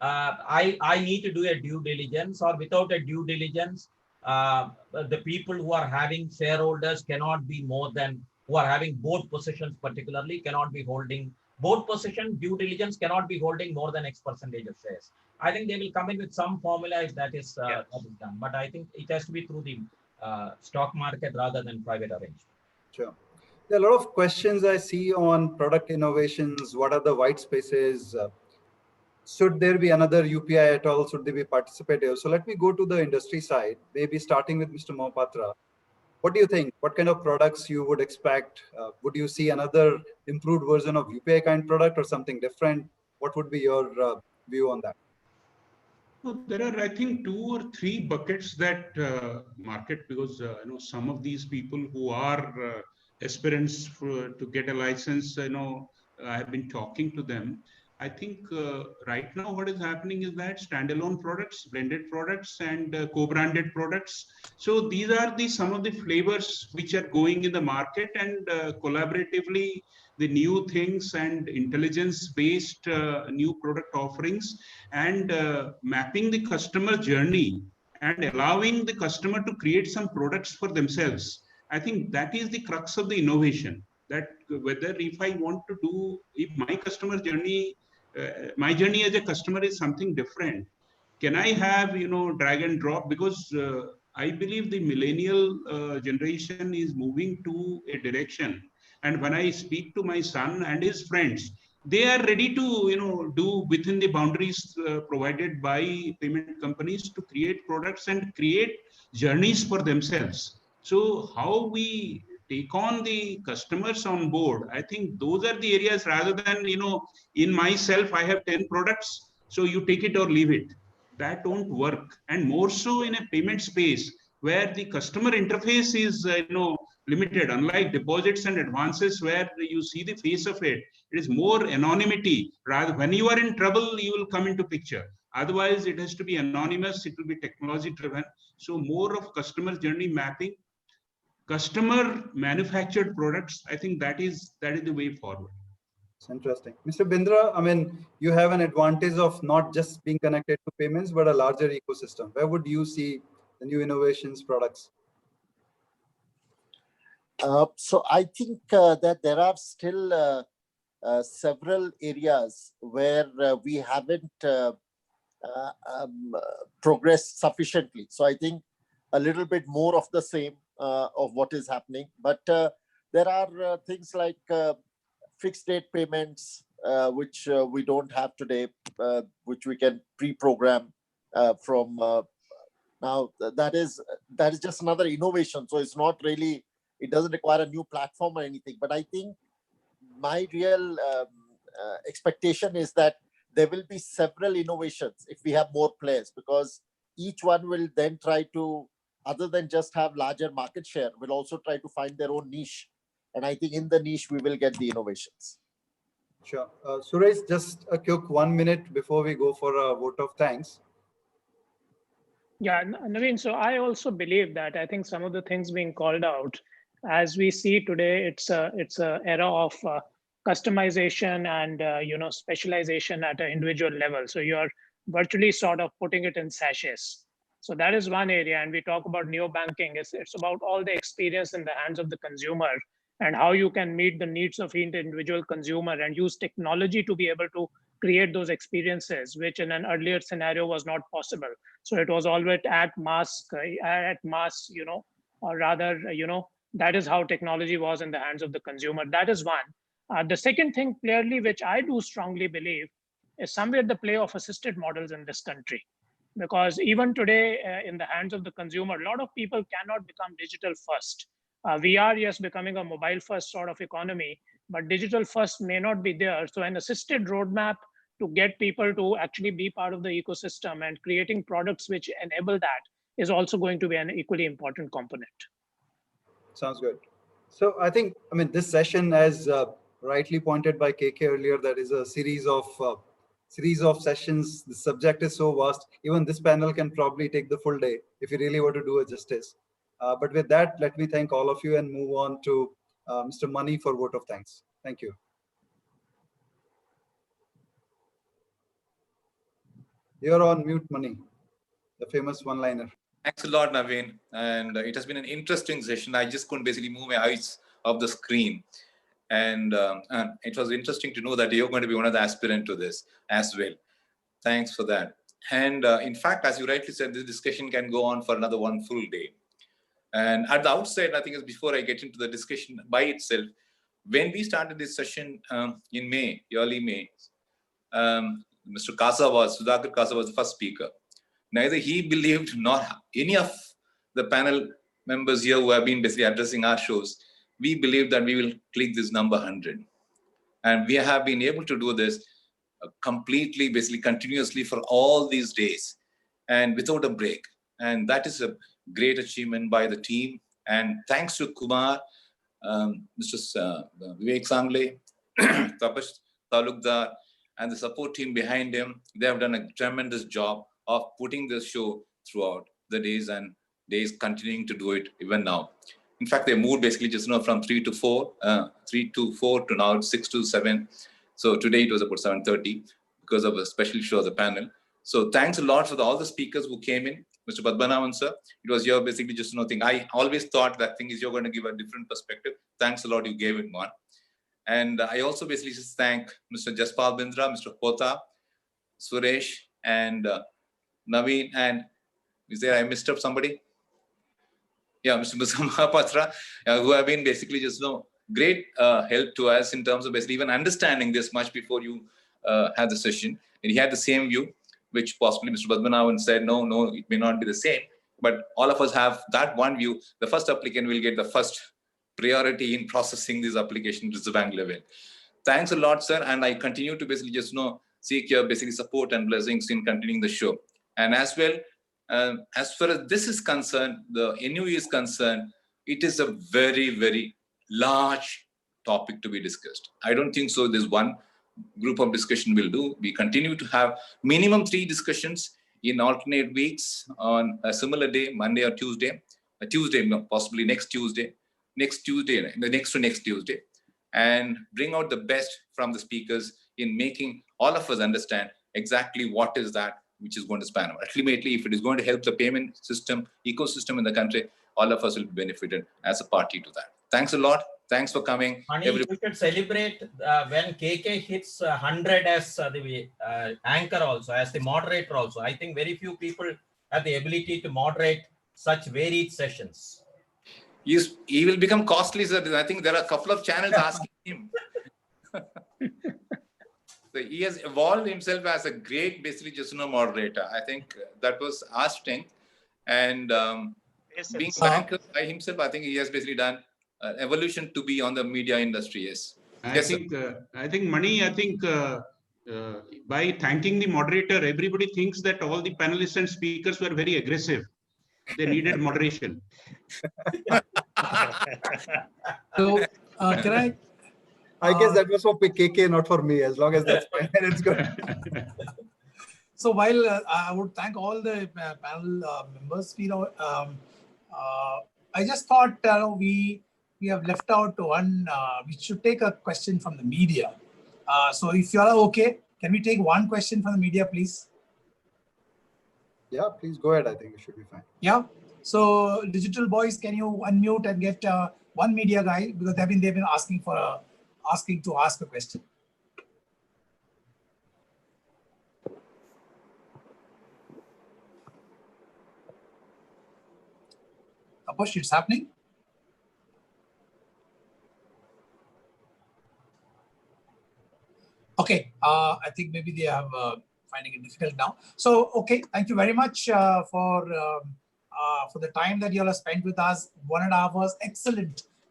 I need to do a due diligence, or without a due diligence, the people who are having shareholders cannot be more than, who are having both positions particularly, cannot be holding both position, due diligence cannot be holding more than X percentage of shares. I think they will come in with some formula if that is, that is done. But I think it has to be through the stock market rather than private arrangement. Sure. There are a lot of questions I see on product innovations. What are the white spaces? Should there be another UPI at all? Should they be participative? So let me go to the industry side, maybe starting with Mr. Mohapatra. What do you think? What kind of products you would expect? Would you see another improved version of UPI kind product or something different? What would be your view on that? Well, there are, I think, 2 or 3 buckets that market, because some of these people who are aspirants to get a license, I have been talking to them. I think right now what is happening is that standalone products, blended products, and co-branded products. So these are some of the flavors which are going in the market, and collaboratively the new things and intelligence-based new product offerings, and mapping the customer journey and allowing the customer to create some products for themselves. I think that is the crux of the innovation. That whether if I want to do, if my customer journey, my journey as a customer is something different, can I have drag and drop? Because I believe the millennial generation is moving to a direction, and when I speak to my son and his friends, they are ready to do within the boundaries provided by payment companies to create products and create journeys for themselves. So how we take on the customers on board, I think those are the areas, rather than in myself I have 10 products, so you take it or leave it. That won't work. And more so in a payment space where the customer interface is limited, unlike deposits and advances where you see the face of it. It is more anonymity. Rather, when you are in trouble, you will come into picture. Otherwise, it has to be anonymous. It will be technology driven. So more of customer journey mapping, customer manufactured products. I think that is the way forward. It's interesting. Mr. Bindra, I mean, you have an advantage of not just being connected to payments, but a larger ecosystem. Where would you see the new innovations, products? So I think that there are still several areas where we haven't progressed sufficiently. So I think a little bit more of the same of what is happening. But there are things like fixed rate payments, which we don't have today, which we can pre-program from now. That is just another innovation. So it's not really, it doesn't require a new platform or anything. But I think my real expectation is that there will be several innovations if we have more players, because each one will then try to, other than just have larger market share, will also try to find their own niche. And I think in the niche, we will get the innovations. Sure. Suresh, just a quick 1 minute before we go for a vote of thanks. Yeah, Naveen, so I also believe that I think some of the things being called out, as we see today, it's a era of customization and specialization at an individual level. So you're virtually sort of putting it in sachets. So that is one area. And we talk about neo-banking. It's about all the experience in the hands of the consumer and how you can meet the needs of each individual consumer and use technology to be able to create those experiences, which in an earlier scenario was not possible. So it was always at mass, or rather, that is how technology was in the hands of the consumer. That is one. The second thing clearly, which I do strongly believe, is somewhere the play of assisted models in this country. Because even today, in the hands of the consumer, a lot of people cannot become digital first. We are, yes, becoming a mobile first sort of economy, but digital first may not be there. So an assisted roadmap to get people to actually be part of the ecosystem and creating products which enable that is also going to be an equally important component. Sounds good. So I think, this session, as rightly pointed by KK earlier, that is a series of sessions. The subject is so vast. Even this panel can probably take the full day if you really were to do it justice. But with that, let me thank all of you and move on to Mr. Mani for vote of thanks. Thank you. You're on mute, Mani, the famous one-liner. Thanks a lot, Naveen. And it has been an interesting session. I just couldn't basically move my eyes off the screen. And it was interesting to know that you're going to be one of the aspirants to this as well. Thanks for that. And in fact, as you rightly said, this discussion can go on for another one full day. And at the outset, I think before I get into the discussion by itself, when we started this session in May, early May, Mr. Sudhakar Kasa was the first speaker. Neither he believed nor any of the panel members here who have been basically addressing our shows, we believe that we will click this number 100. And we have been able to do this completely, basically continuously for all these days and without a break. And that is a great achievement by the team. And thanks to Kumar, Mr. Vivek Sangle, Tapash Talukdar, and the support team behind him, they have done a tremendous job of putting this show throughout the days and days, continuing to do it even now. In fact, they moved basically just from 3 to 4 to now 6 to 7. So today it was about 7:30 because of a special show of the panel. So thanks a lot for all the speakers who came in. Mr. Padmanabhan, sir, it was your basically just thing. I always thought that thing is you're going to give a different perspective. Thanks a lot, you gave it one. And I also basically just thank Mr. Jaspal Bindra, Mr. Pota, Suresh, and Naveen, and is there, I missed up somebody? Yeah, Mr. Mahapatra, who have been basically just great help to us in terms of basically even understanding this much before you had the session. And he had the same view, which possibly Mr. Padmanabhan said, no, it may not be the same. But all of us have that one view. The first applicant will get the first priority in processing this application to the bank level. Thanks a lot, sir. And I continue to basically just seek your basically support and blessings in continuing the show. And as well, as far as this is concerned, the NU is concerned, it is a very, very large topic to be discussed. I don't think so. There's one group of discussion will do. We continue to have minimum 3 discussions in alternate weeks on a similar day, Monday or Tuesday, possibly next Tuesday, the next to next Tuesday, and bring out the best from the speakers in making all of us understand exactly what is that which is going to span out. Ultimately, if it is going to help the payment system, ecosystem in the country, all of us will be benefited as a party to that. Thanks a lot. Thanks for coming. We should celebrate when KK hits 100 as the anchor also, as the moderator also. I think very few people have the ability to moderate such varied sessions. He will become costly, sir. I think there are a couple of channels asking him. So he has evolved himself as a great, basically just moderator. I think that was our strength. And being anchored by himself, I think he has basically done evolution to be on the media industry. Yes. I think Mani, by thanking the moderator, everybody thinks that all the panelists and speakers were very aggressive. They needed moderation. So can I guess that was for KK, not for me. As long as that's fine, it's good. So while I would thank all the panel members, I just thought we have left out one. We should take a question from the media. So if you are okay, can we take one question from the media, please? Yeah, please go ahead. I think it should be fine. Yeah. So digital boys, can you unmute and get one media guy, because they've been asking to ask a question. Aposh, it's happening. Okay, I think maybe they have finding it difficult now. So, okay, thank you very much for the time that you all have spent with us. 1.5 hours,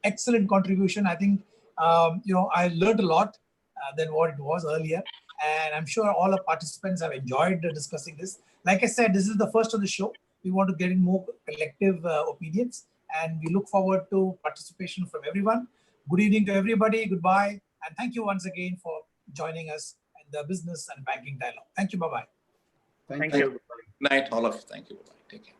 excellent contribution. I think I learned a lot than what it was earlier, and I'm sure all the participants have enjoyed discussing this. Like I said, this is the first of the show. We want to get in more collective opinions, and we look forward to participation from everyone. Good evening to everybody. Goodbye, and thank you once again for joining us in the business and banking dialogue. Thank you. Bye-bye. Thank you. Night, all of you. Thank you. Bye-bye. Take care.